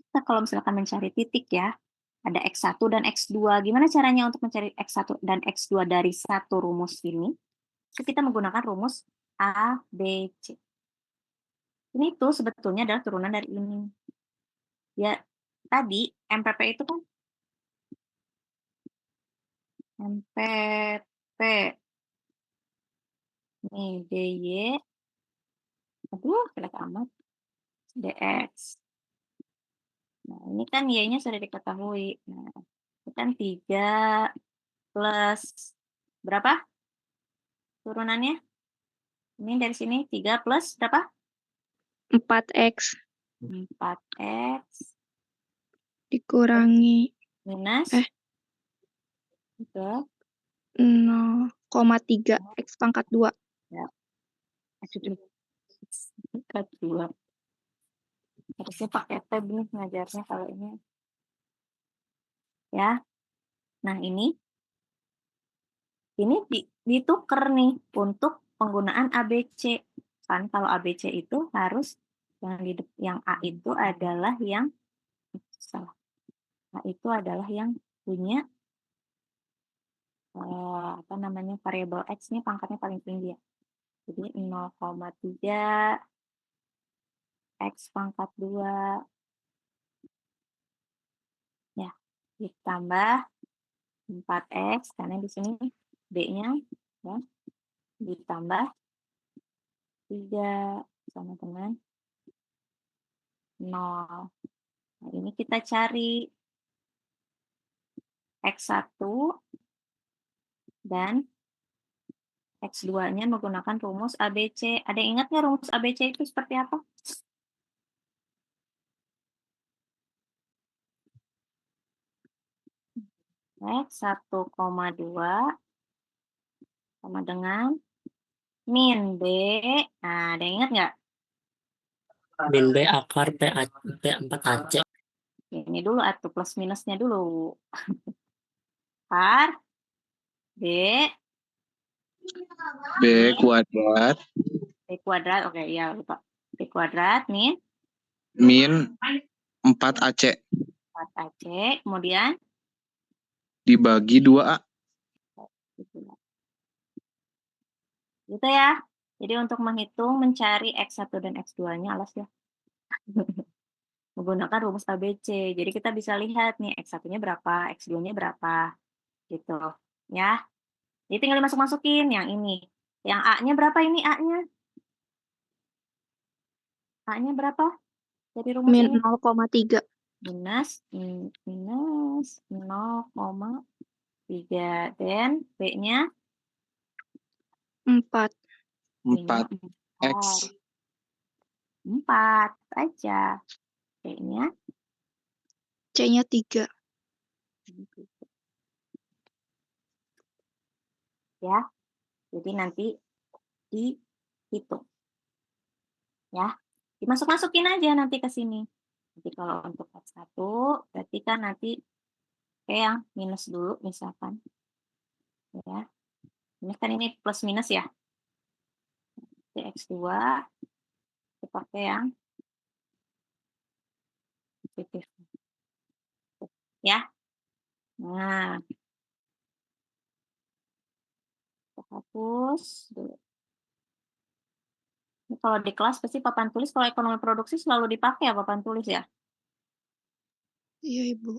Kita kalau misalkan mencari titik ya, ada X1 dan X2. Gimana caranya untuk mencari X1 dan X2 dari satu rumus ini? Kita menggunakan rumus A, B, C. Ini tuh sebetulnya adalah turunan dari ini. Ya, tadi MPP itu kan MPP. Nih, DY. Aduh, jelek amat. DX. Nah, ini kan Y-nya sudah diketahui. Nah, itu kan 3 plus berapa turunannya? Ini dari sini 3 plus berapa? 4X 4X dikurangi minus itu 0,3 X pangkat 2. pangkat 2. Harusnya pakai tab nih ngajarnya kalau ini. Ya. Nah, ini ditukar nih untuk penggunaan ABC. Kan kalau ABC itu harus yang A itu adalah yang salah. A itu adalah yang punya apa namanya variabel X-nya pangkatnya paling tinggi ya. Jadi 0,3 X pangkat 2 ya ditambah 4X karena di sini B-nya ya ditambah 3 sama dengan 0. Nah, ini kita cari X1 dan X2-nya menggunakan rumus ABC. Ada yang ingat nggak rumus ABC itu seperti apa? X 1,2 sama dengan min B. Nah, ada yang ingat nggak? Min B akar P4AC. Ini dulu atau plus minusnya dulu. Akar B kuadrat B kuadrat. Oke, iya lupa. B kuadrat min 4AC 4AC. Kemudian dibagi 2A. gitu ya. Jadi untuk menghitung mencari X1 dan X2-nya alas ya. Menggunakan rumus ABC. Jadi kita bisa lihat nih X1-nya berapa, X2-nya berapa. Gitu. Ya. Jadi tinggal dimasuk-masukin yang ini. Yang A-nya berapa ini A-nya? A-nya berapa? Dari rumus Min ini? 0,3. Minus 0,3. 3. Dan B-nya? 4. 4 X. 4 aja. B-nya? C-nya 3. Ya, jadi nanti dihitung. Ya, dimasuk-masukin aja nanti ke sini. Jadi kalau untuk X1, berarti kan nanti kayak yang minus dulu misalkan. Ya, ini kan ini plus minus ya. Jadi X2, kita pakai yang positif. Ya, nah, kita hapus dulu. Ini kalau di kelas pasti papan tulis, kalau ekonomi produksi selalu dipakai ya papan tulis ya. Iya, Ibu.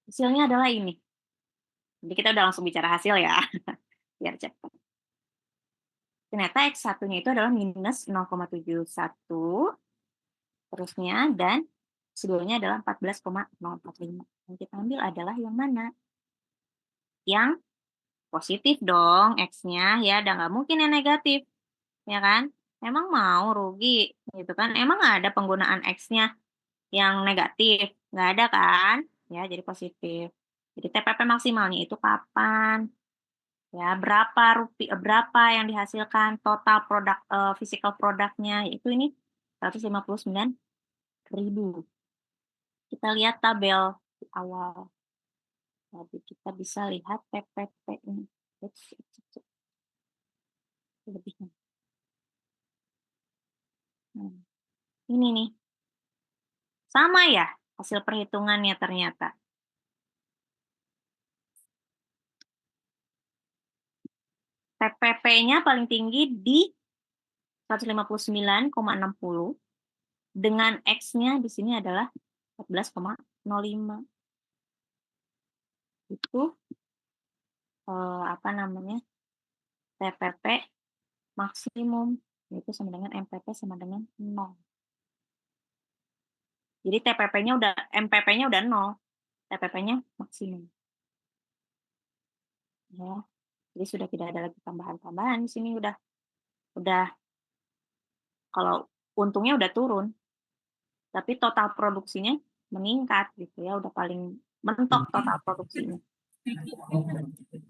Hasilnya adalah ini. Jadi kita udah langsung bicara hasil ya, biar cepat. Ternyata X1-nya itu adalah minus 0,71, terusnya, dan X2-nya adalah 14,045. Yang kita ambil adalah yang mana? Yang positif dong, X-nya, ya, dan nggak mungkin yang negatif, ya kan? Emang mau rugi, gitu kan? Emang ada penggunaan X-nya yang negatif? Nggak ada kan? Ya, jadi positif. Jadi TPP maksimalnya itu kapan? Ya, berapa yang dihasilkan total produk physical produknya, itu ini 159.000. Kita lihat tabel di awal. Jadi kita bisa lihat PPP ini. Lebihnya. Ini nih. Sama ya hasil perhitungannya ternyata. TPP-nya paling tinggi di 159,60 dengan X-nya di sini adalah 14,05. Itu apa namanya? TPP maksimum, yaitu sama dengan MPP sama dengan 0. Jadi TPP-nya udah MPP-nya udah 0, TPP-nya maksimum. Ya. Jadi sudah tidak ada lagi tambahan-tambahan di sini, udah kalau untungnya udah turun. Tapi total produksinya meningkat gitu ya, udah paling mentok total produksinya.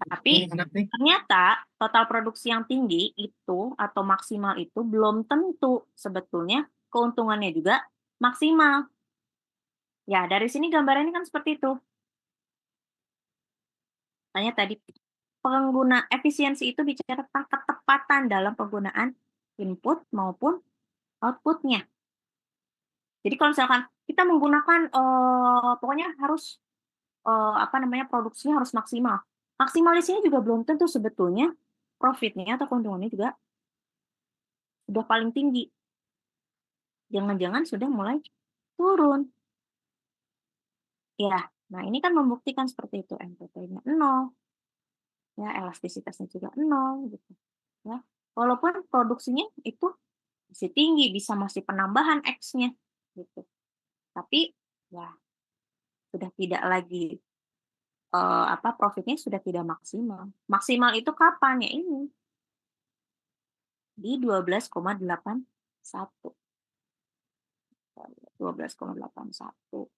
Tapi ternyata total produksi yang tinggi itu atau maksimal itu belum tentu sebetulnya keuntungannya juga maksimal. Ya, dari sini gambarannya kan seperti itu. Tanya tadi, pengguna efisiensi itu bicara tentang ketepatan dalam penggunaan input maupun output-nya. Jadi kalau misalkan kita menggunakan pokoknya harus produksinya harus maksimal. Maksimal di sini juga belum tentu sebetulnya profitnya atau keuntungannya juga sudah paling tinggi. Jangan-jangan sudah mulai turun. Ya, nah ini kan membuktikan seperti itu, MPP-nya 0. Ya, elastisitasnya juga 0 gitu. Ya. Walaupun produksinya itu masih tinggi, bisa masih penambahan X-nya gitu. Tapi ya sudah tidak lagi profitnya sudah tidak maksimal. Maksimal itu kapan? Ya ini. Di 12,81. 12,81.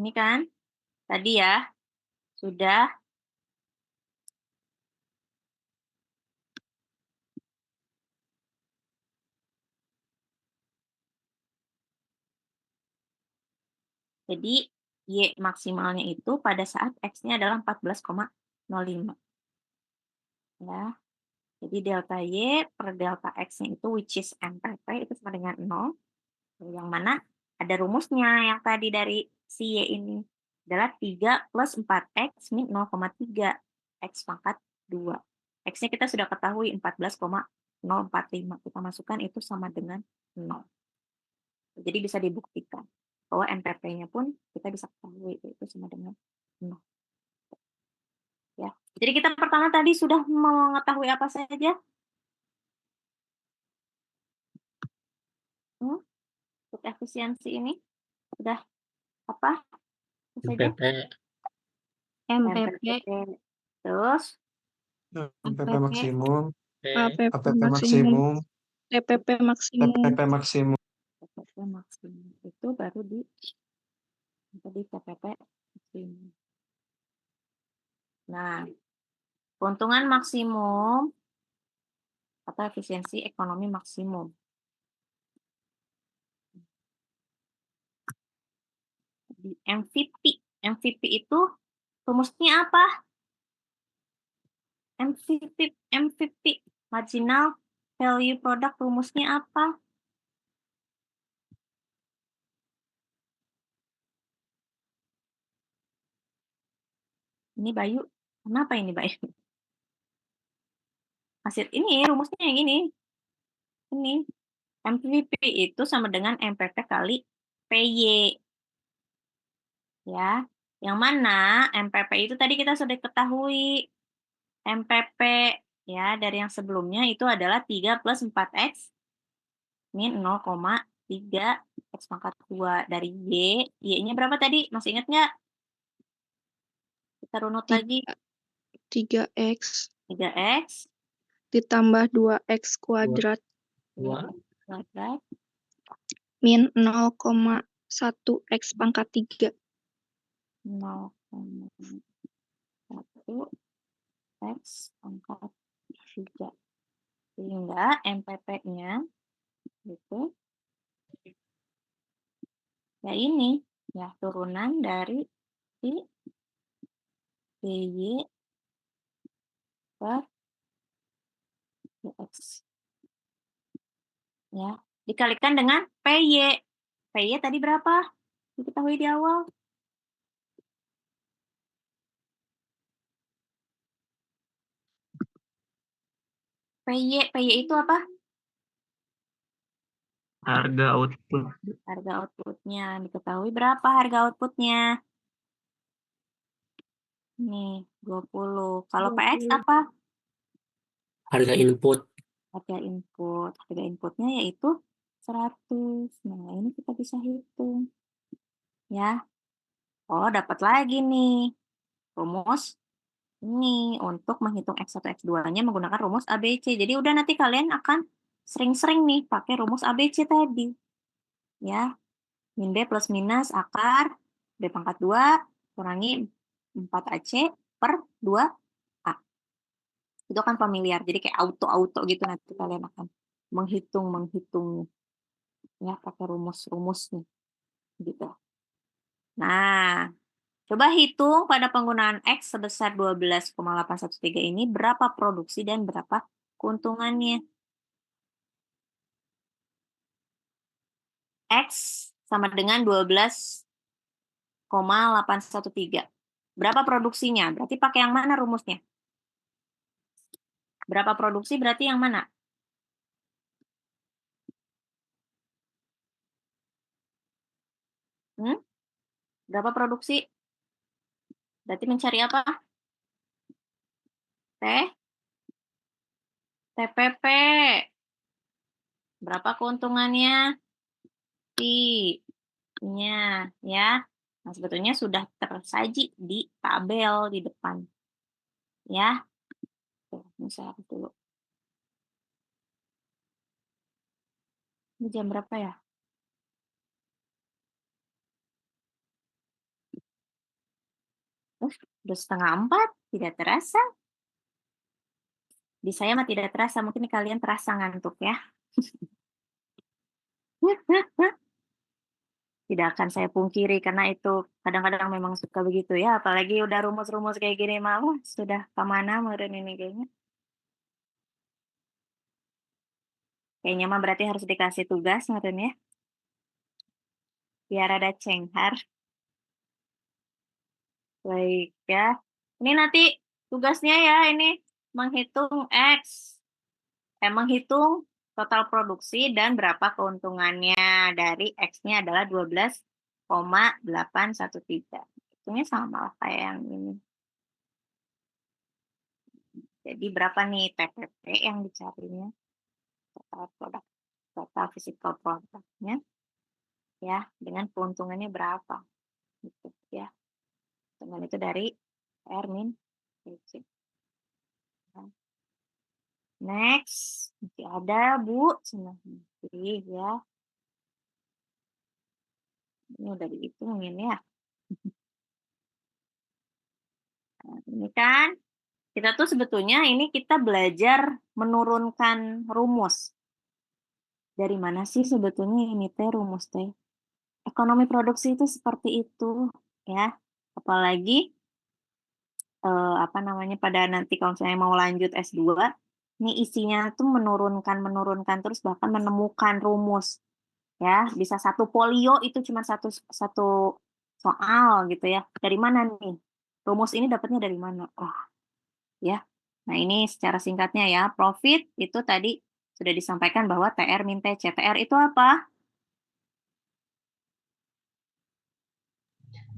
Ini kan tadi ya sudah jadi Y maksimalnya itu pada saat X-nya adalah 14,05. Ya. Jadi delta Y per delta X-nya itu which is MPP itu sama dengan 0. Yang mana ada rumusnya yang tadi dari si Y ini adalah 3 plus 4X min 0,3 X pangkat 2. X-nya kita sudah ketahui 14,045. Kita masukkan itu sama dengan 0. Jadi bisa dibuktikan. bahwa NPP-nya pun kita bisa ketahui itu sama dengan 0. Ya. Jadi kita pertama tadi sudah mengetahui apa saja? Untuk efisiensi ini sudah apa saja? MPP, MPP, Terus MPP MPP, maksimum, APP APP maksimum, maksimum, TPP maksimum. TPP maksimum. TPP maksimum itu baru di tadi TPP maksimum. Nah, keuntungan maksimum atau efisiensi ekonomi maksimum. Di MVP itu rumusnya apa? MVP marginal value product rumusnya apa? Ini Bayu, kenapa ini Bayu? Hasil ini rumusnya yang ini. Ini MVP itu sama dengan MPP kali PY. Ya, yang mana MPP itu tadi kita sudah ketahui. MPP ya dari yang sebelumnya itu adalah 3 plus 4x min 0,3 x pangkat 2 dari Y-nya berapa tadi? Masih ingat nggak? Kita runut lagi. 3x 3x ditambah 2x kuadrat kuadrat min 0,1 x pangkat 3. 0,1 x pangkat 3. Sehingga MPP-nya itu ya ini ya turunan dari si PY per DX. Ya, dikalikan dengan PY. PY tadi berapa? Diketahui di awal. PY itu apa? Harga output. Harga outputnya. Diketahui berapa harga outputnya? Nih, 20. Kalau PX apa? harga input, Harga input. Harga inputnya yaitu 100. Nah, ini kita bisa hitung. Ya. Oh, dapat lagi nih. Rumus ini untuk menghitung X1, X2-nya menggunakan rumus ABC. Jadi udah nanti kalian akan sering-sering nih pakai rumus ABC tadi. Ya. Min B plus minus akar B pangkat 2 kurangi 4AC per 2A. Itu kan familiar. Jadi kayak auto-auto gitu nanti kalian akan menghitung ya pakai rumus-rumus nih. Gitu. Nah, coba hitung pada penggunaan X sebesar 12,813 ini berapa produksi dan berapa keuntungannya. X sama dengan 12,813. Berapa produksinya? Berarti pakai yang mana rumusnya? Berapa produksi berarti yang mana? Berapa produksi? Berarti mencari apa? TPP. Berapa keuntungannya? I-nya ya. Nah, sebetulnya sudah tersaji di tabel di depan. Ya. Tuh, misalnya dulu. Ini jam berapa ya? Udah 3:30, tidak terasa. Di saya mah tidak terasa, mungkin kalian terasa ngantuk ya. Tidak akan saya pungkiri karena itu kadang-kadang memang suka begitu ya, apalagi udah rumus-rumus kayak gini malu sudah kemana meren ini kayaknya. Kayaknya mah berarti harus dikasih tugas meren ya. Biar ada cenghar. Baik ya. Ini nanti tugasnya ya ini menghitung total produksi dan berapa keuntungannya dari X-nya adalah 12,813. 0,813. Hitungnya sama lah kayak yang ini. Jadi berapa nih TPP yang dicarinya? Total produk, total physical productnya, ya, dengan keuntungannya berapa? Gitu ya. Dengan itu dari R min PC. Next, masih ada Bu, senang ya. Ini udah dihitungin ya. Nah, ini kan kita tuh sebetulnya ini kita belajar menurunkan rumus. Dari mana sih sebetulnya ini teh rumus teh? Ekonomi produksi itu seperti itu ya. Apalagi apa namanya pada nanti kalau saya mau lanjut S2, ini isinya tuh menurunkan terus bahkan menemukan rumus ya. Bisa satu folio itu cuma satu soal gitu ya. Dari mana nih? Rumus ini dapatnya dari mana? Oh, ya. Nah, ini secara singkatnya ya. Profit itu tadi sudah disampaikan bahwa TR min TC. TR itu apa?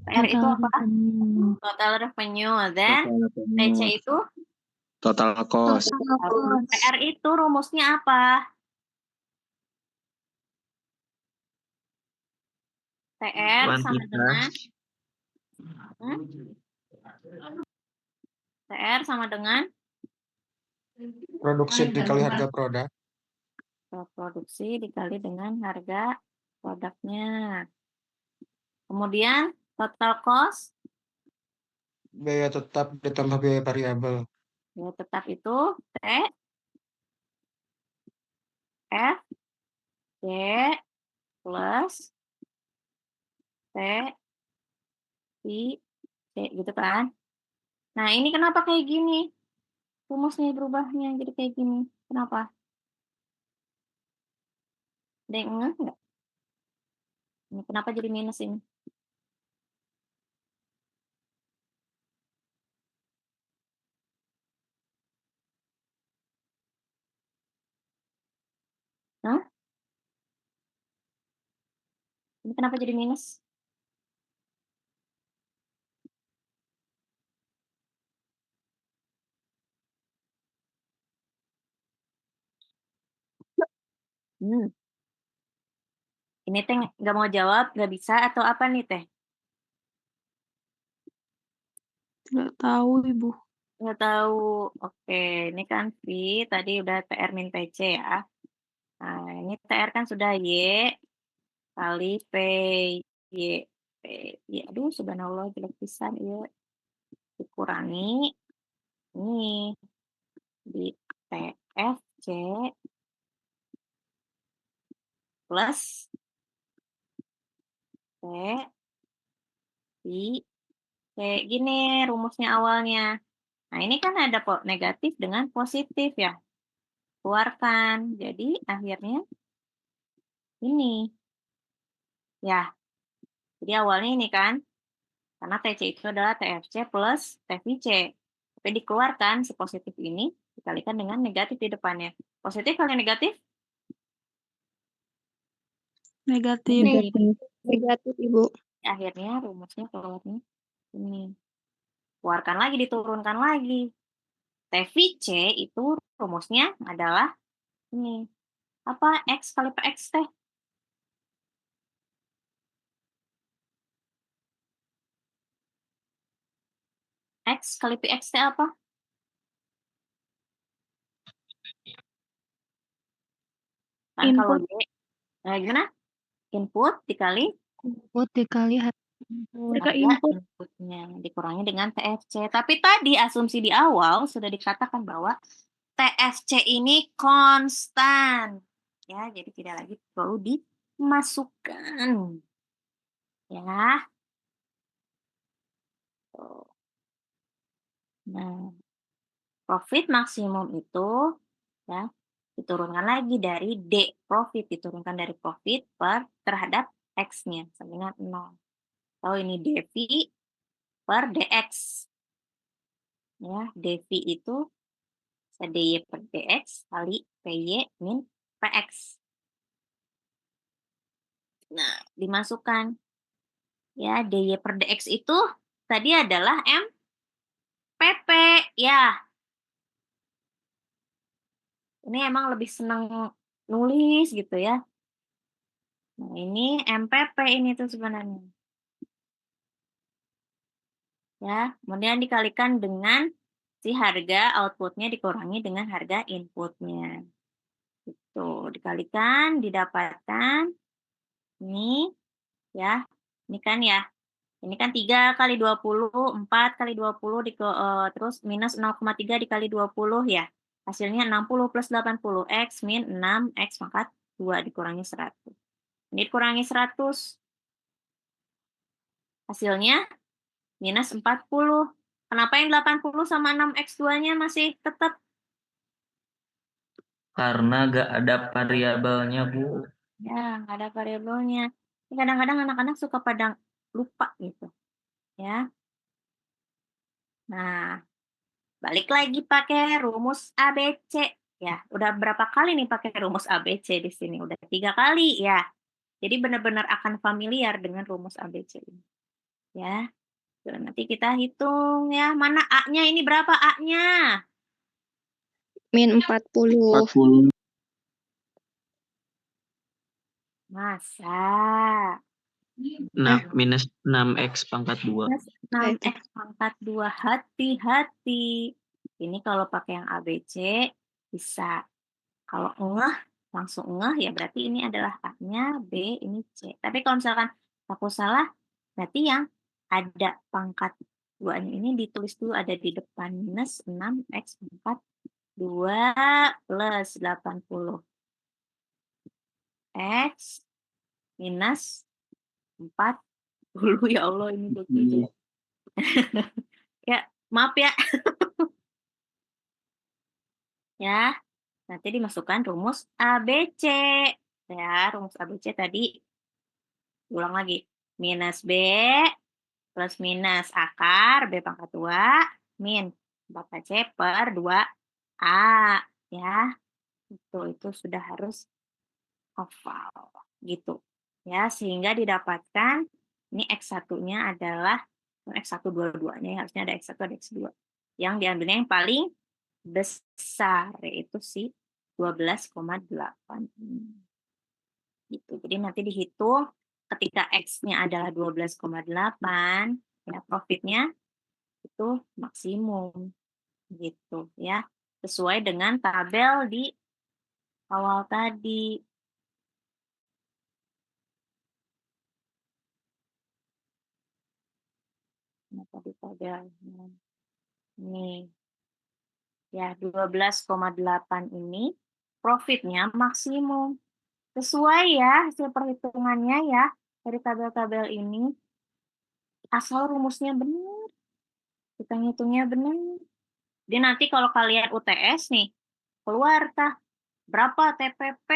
TR itu apa? Total revenue. Then TC itu Total cost. TR itu rumusnya apa? TR sama dengan TR sama dengan Produksi dikali harga produk. produksi dikali dengan harga produknya. Kemudian total cost Biaya tetap ditambah biaya variabel. ya tetap itu T F C plus T I C gitu kan. Nah, ini kenapa kayak gini? Rumusnya berubahnya jadi kayak gini. Kenapa? Ada yang ngeh nggak? Ini kenapa jadi minus ini? Hah? Ini kenapa jadi minus? Ini teh nggak mau jawab, nggak bisa atau apa nih teh? Nggak tahu, Ibu. Nggak tahu. Oke, ini kan V tadi udah TR min TC ya. Nah, ini TR kan sudah Y kali P Y P Y. Aduh, subhanallah jelek pisan ya. Dikurangi ini di TFC plus T I kayak gini rumusnya awalnya. Nah, ini kan ada negatif dengan positif ya. Keluarkan. Jadi akhirnya ini. Ya. Jadi awalnya ini kan. Karena TC itu adalah TFC plus TVC. Tapi dikeluarkan si positif ini dikalikan dengan negatif di depannya. Positif kali negatif? Negatif. Negatif, Ibu. Akhirnya rumusnya keluarnya ini. Keluarkan lagi, diturunkan lagi. TVC itu rumusnya adalah ini. Apa? X kali PX teh. X kali PX teh apa? Kan kalau Input. gimana? Input dikali Input dikali harga inputnya dikurangi dengan TFC. Tapi tadi asumsi di awal sudah dikatakan bahwa TFC ini konstan. Ya, jadi tidak lagi perlu dimasukkan. Ya. Nah, profit maksimum itu ya diturunkan lagi dari D profit, diturunkan dari profit terhadap X-nya sama dengan 0. Oh, ini DV per DX. Ya, DV itu DY per DX kali PY min PX. Nah, dimasukkan. Ya, DY per DX itu tadi adalah MPP. Ya, ini emang lebih senang nulis gitu ya. Nah, ini MPP ini tuh sebenarnya. Ya, kemudian dikalikan dengan si harga outputnya dikurangi dengan harga inputnya. Itu dikalikan, didapatkan. Ini ya, ini kan ya. Ini kan 3 kali 20, 4 kali 20, terus minus 0,3 dikali 20 ya. Hasilnya 60 plus 80, X min 6, X pangkat 2 dikurangi 100. Ini dikurangi 100. Hasilnya minus 40. Kenapa yang 80 sama 6X2-nya masih tetap? Karena nggak ada variabelnya, Bu. Ya, nggak ada variabelnya. Kadang-kadang anak-anak suka pada lupa gitu. Ya. Nah, balik lagi pakai rumus ABC. Ya, udah berapa kali nih pakai rumus ABC di sini? Udah 3 kali ya. Jadi benar-benar akan familiar dengan rumus ABC ini. Ya. Tuh, nanti kita hitung ya. Mana A-nya ini berapa A-nya? Min 40. 40. Masa? Nah, minus 6X pangkat 2. Minus 6X pangkat 2. Hati-hati. Ini kalau pakai yang ABC bisa. Kalau ngeh, langsung ngeh ya berarti ini adalah A-nya, B ini C. Tapi kalau misalkan aku salah, berarti yang ada pangkat 2-nya ini ditulis dulu ada di depan. Minus 6X pangkat 2 plus 80. X minus 40. Ya Allah, ini lucu. Ya, maaf ya. Ya, nanti dimasukkan rumus ABC. Ya, rumus ABC tadi ulang lagi. Minus B plus minus akar B pangkat 2 min 4AC per 2A. Ya, itu sudah harus hafal gitu. Ya, sehingga didapatkan ini X1-nya adalah X1 dua-duanya, harusnya ada X1 ada X2. Yang diambilnya yang paling besar yaitu si 12,8 ini. Gitu. Jadi nanti dihitung ketika X-nya adalah 12,8, ya profitnya itu maksimum gitu ya. Sesuai dengan tabel di awal tadi. Nah, tadi tabelnya. Nih. Ya, 12,8 ini profitnya maksimum. Sesuai ya hasil perhitungannya ya dari tabel-tabel ini. Asal rumusnya benar, kita ngitungnya benar. Jadi nanti kalau kalian UTS nih, keluar berapa TPP,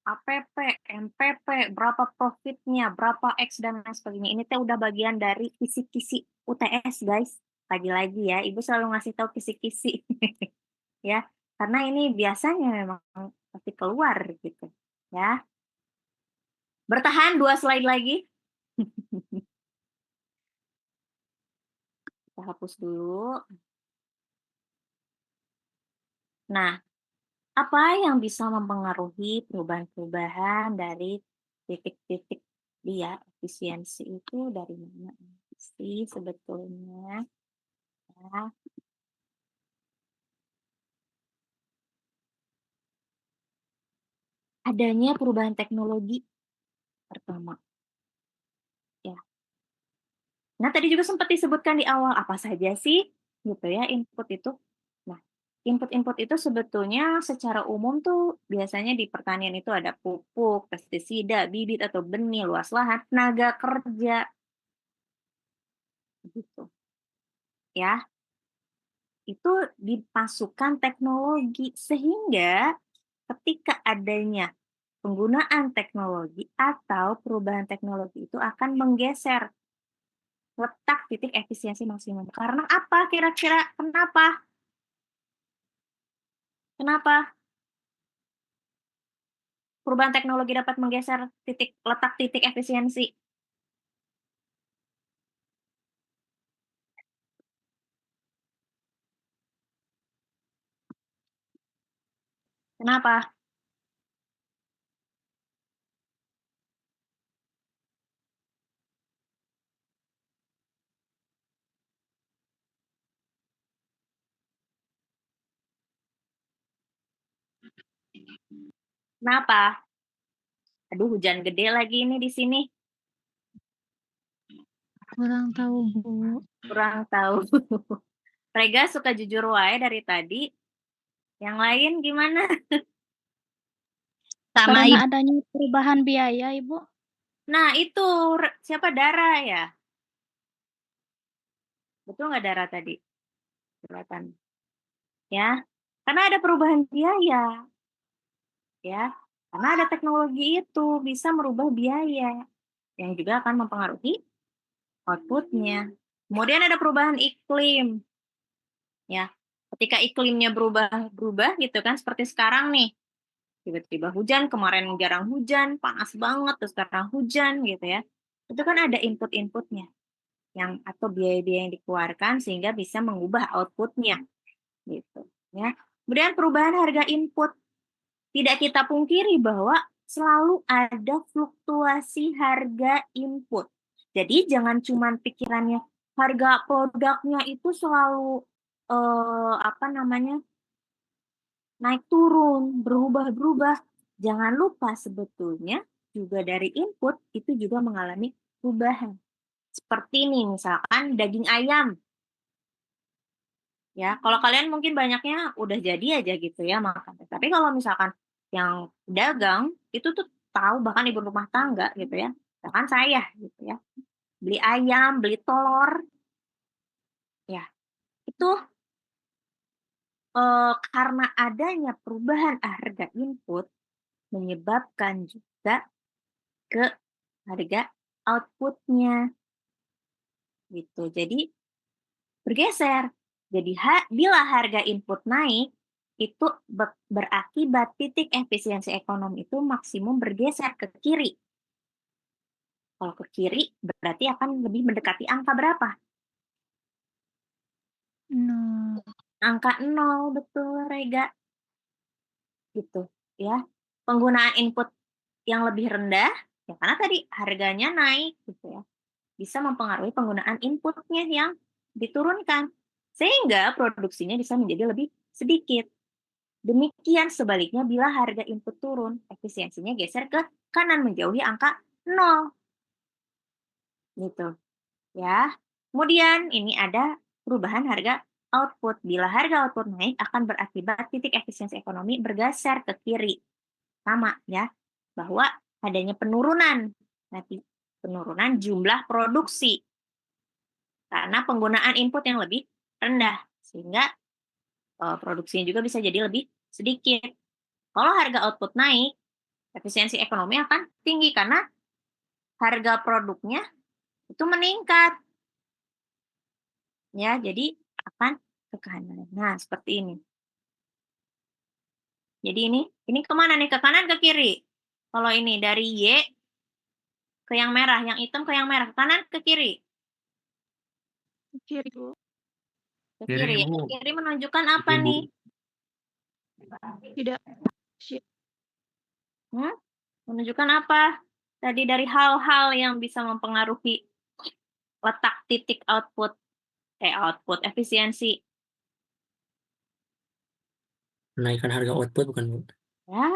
APP, MPP, berapa profitnya, berapa X dan lain sebagainya. Ini udah bagian dari kisi-kisi UTS guys. Lagi-lagi ya, Ibu selalu ngasih tahu kisi-kisi. Ya, karena ini biasanya memang pasti keluar gitu. Ya. Bertahan 2 slide lagi. Kita hapus dulu. Nah, apa yang bisa mempengaruhi perubahan-perubahan dari titik-titik dia efisiensi itu dari mana sih sebetulnya? Ya. Adanya perubahan teknologi pertama. Ya. Nah, tadi juga sempat disebutkan di awal apa saja sih gitu ya input itu. Nah, input-input itu sebetulnya secara umum tuh biasanya di pertanian itu ada pupuk, pestisida, bibit atau benih, luas lahan, tenaga kerja. Gitu. Ya. Itu dimasukkan teknologi sehingga ketika adanya penggunaan teknologi atau perubahan teknologi itu akan menggeser letak titik efisiensi maksimum. Karena apa kira-kira? Kenapa? Kenapa perubahan teknologi dapat menggeser letak titik efisiensi? Kenapa? Kenapa? Aduh, hujan gede lagi ini di sini. Kurang tahu, Bu. Kurang tahu. Rega suka jujur wae dari tadi. Yang lain gimana? Sama Karena adanya perubahan biaya, Ibu. Nah, itu siapa Dara ya? Betul nggak Dara tadi? Kelihatan. Ya, karena ada perubahan biaya. Ya, karena ada teknologi itu bisa merubah biaya yang juga akan mempengaruhi outputnya. Kemudian ada perubahan iklim. Ya, ketika iklimnya berubah gitu kan, seperti sekarang nih. Tiba-tiba hujan, kemarin jarang hujan, panas banget, terus sekarang hujan gitu ya. Itu kan ada input-inputnya yang atau biaya-biaya yang dikeluarkan sehingga bisa mengubah outputnya gitu ya. Kemudian perubahan harga input, tidak kita pungkiri bahwa selalu ada fluktuasi harga input. Jadi jangan cuma pikirannya harga produknya itu selalu apa namanya naik turun, berubah-berubah. Jangan lupa sebetulnya juga dari input itu juga mengalami perubahan. Seperti nih misalkan daging ayam. Ya, kalau kalian mungkin banyaknya udah jadi aja gitu ya makan. Tapi kalau misalkan yang dagang itu tuh tahu bahkan ibu rumah tangga gitu ya. Misalkan saya gitu ya. Beli ayam, beli telur ya. Itu karena adanya perubahan harga input menyebabkan juga ke harga outputnya gitu. Jadi bergeser. Jadi bila harga input naik, itu berakibat titik efisiensi ekonomi itu maksimum bergeser ke kiri. Kalau ke kiri berarti akan lebih mendekati angka berapa? No. Angka 0, betul Rega. Gitu ya. Penggunaan input yang lebih rendah, ya karena tadi harganya naik gitu ya. Bisa mempengaruhi penggunaan inputnya yang diturunkan. Sehingga produksinya bisa menjadi lebih sedikit. Demikian sebaliknya bila harga input turun, efisiensinya geser ke kanan menjauhi angka 0. Gitu. Ya. Kemudian ini ada perubahan harga output. Bila harga output naik akan berakibat titik efisiensi ekonomi bergeser ke kiri. Sama ya, bahwa adanya penurunan. Nanti penurunan jumlah produksi karena penggunaan input yang lebih rendah sehingga produksinya juga bisa jadi lebih sedikit. Kalau harga output naik, efisiensi ekonomi akan tinggi karena harga produknya itu meningkat. Ya, jadi akan ke kanan. Nah, seperti ini. Jadi ini kemana nih? Ke kanan ke kiri? Kalau ini dari Y ke yang merah, yang hitam ke yang merah, ke kanan ke kiri? Kiri, Bu. Ke Kiri, kiri. Bu. Ke kiri menunjukkan apa Kiri, Bu. nih? Tidak. Menunjukkan apa? Tadi dari hal-hal yang bisa mempengaruhi letak titik output efisiensi. Menaikkan harga output bukan, Bu? Ya,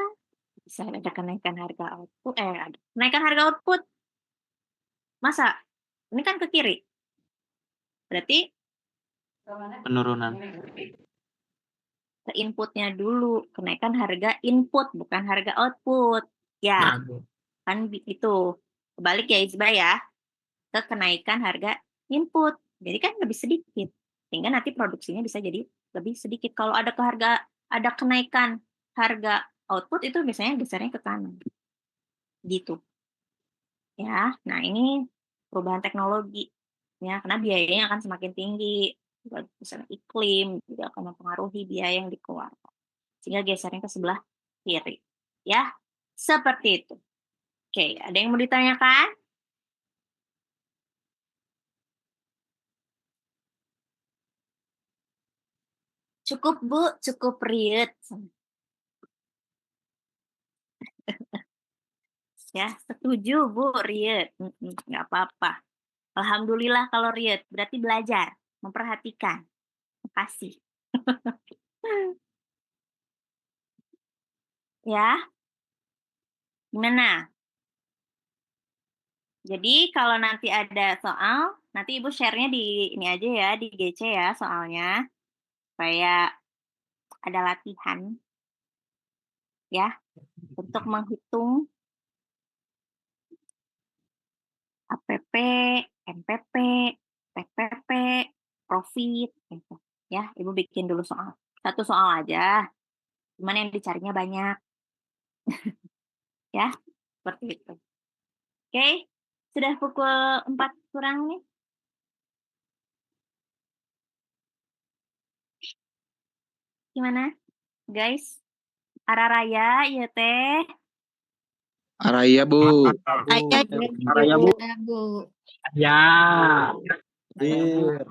bisa ada kenaikan harga output, ada kenaikan harga output. Masa? Ini kan ke kiri. Berarti Penurunan. ke inputnya dulu, kenaikan harga input bukan harga output. Ya, Nah, Bu. kan itu. Kebalik ya Izba ya. Ke kenaikan harga input. Jadi kan lebih sedikit. Sehingga nanti produksinya bisa jadi lebih sedikit. Kalau ada kenaikan harga output itu biasanya gesernya ke kanan. Gitu. Ya, nah ini perubahan teknologi. Ya, karena biayanya akan semakin tinggi. Misalnya iklim juga akan mempengaruhi biaya yang dikeluarkan. Sehingga gesernya ke sebelah kiri. Ya, seperti itu. Oke, ada yang mau ditanyakan? Cukup Bu, cukup Riet. Ya, setuju Bu Riyet. Nggak apa-apa. Alhamdulillah kalau Riyet, berarti belajar, memperhatikan. Makasih. Ya, gimana? Jadi kalau nanti ada soal, nanti Ibu share-nya di ini aja ya, di GC ya soalnya. Supaya ada latihan ya untuk menghitung APP, MPP, PPP, profit gitu. Ya, Ibu bikin dulu soal. Satu soal aja. Cuman yang dicarinya banyak. Ya, seperti itu. Oke, sudah pukul 4 kurang nih. Gimana, guys? Arah raya, ya teh. Araya, Bu. Ayah Araya, Bu. Bu. Ya. Iya.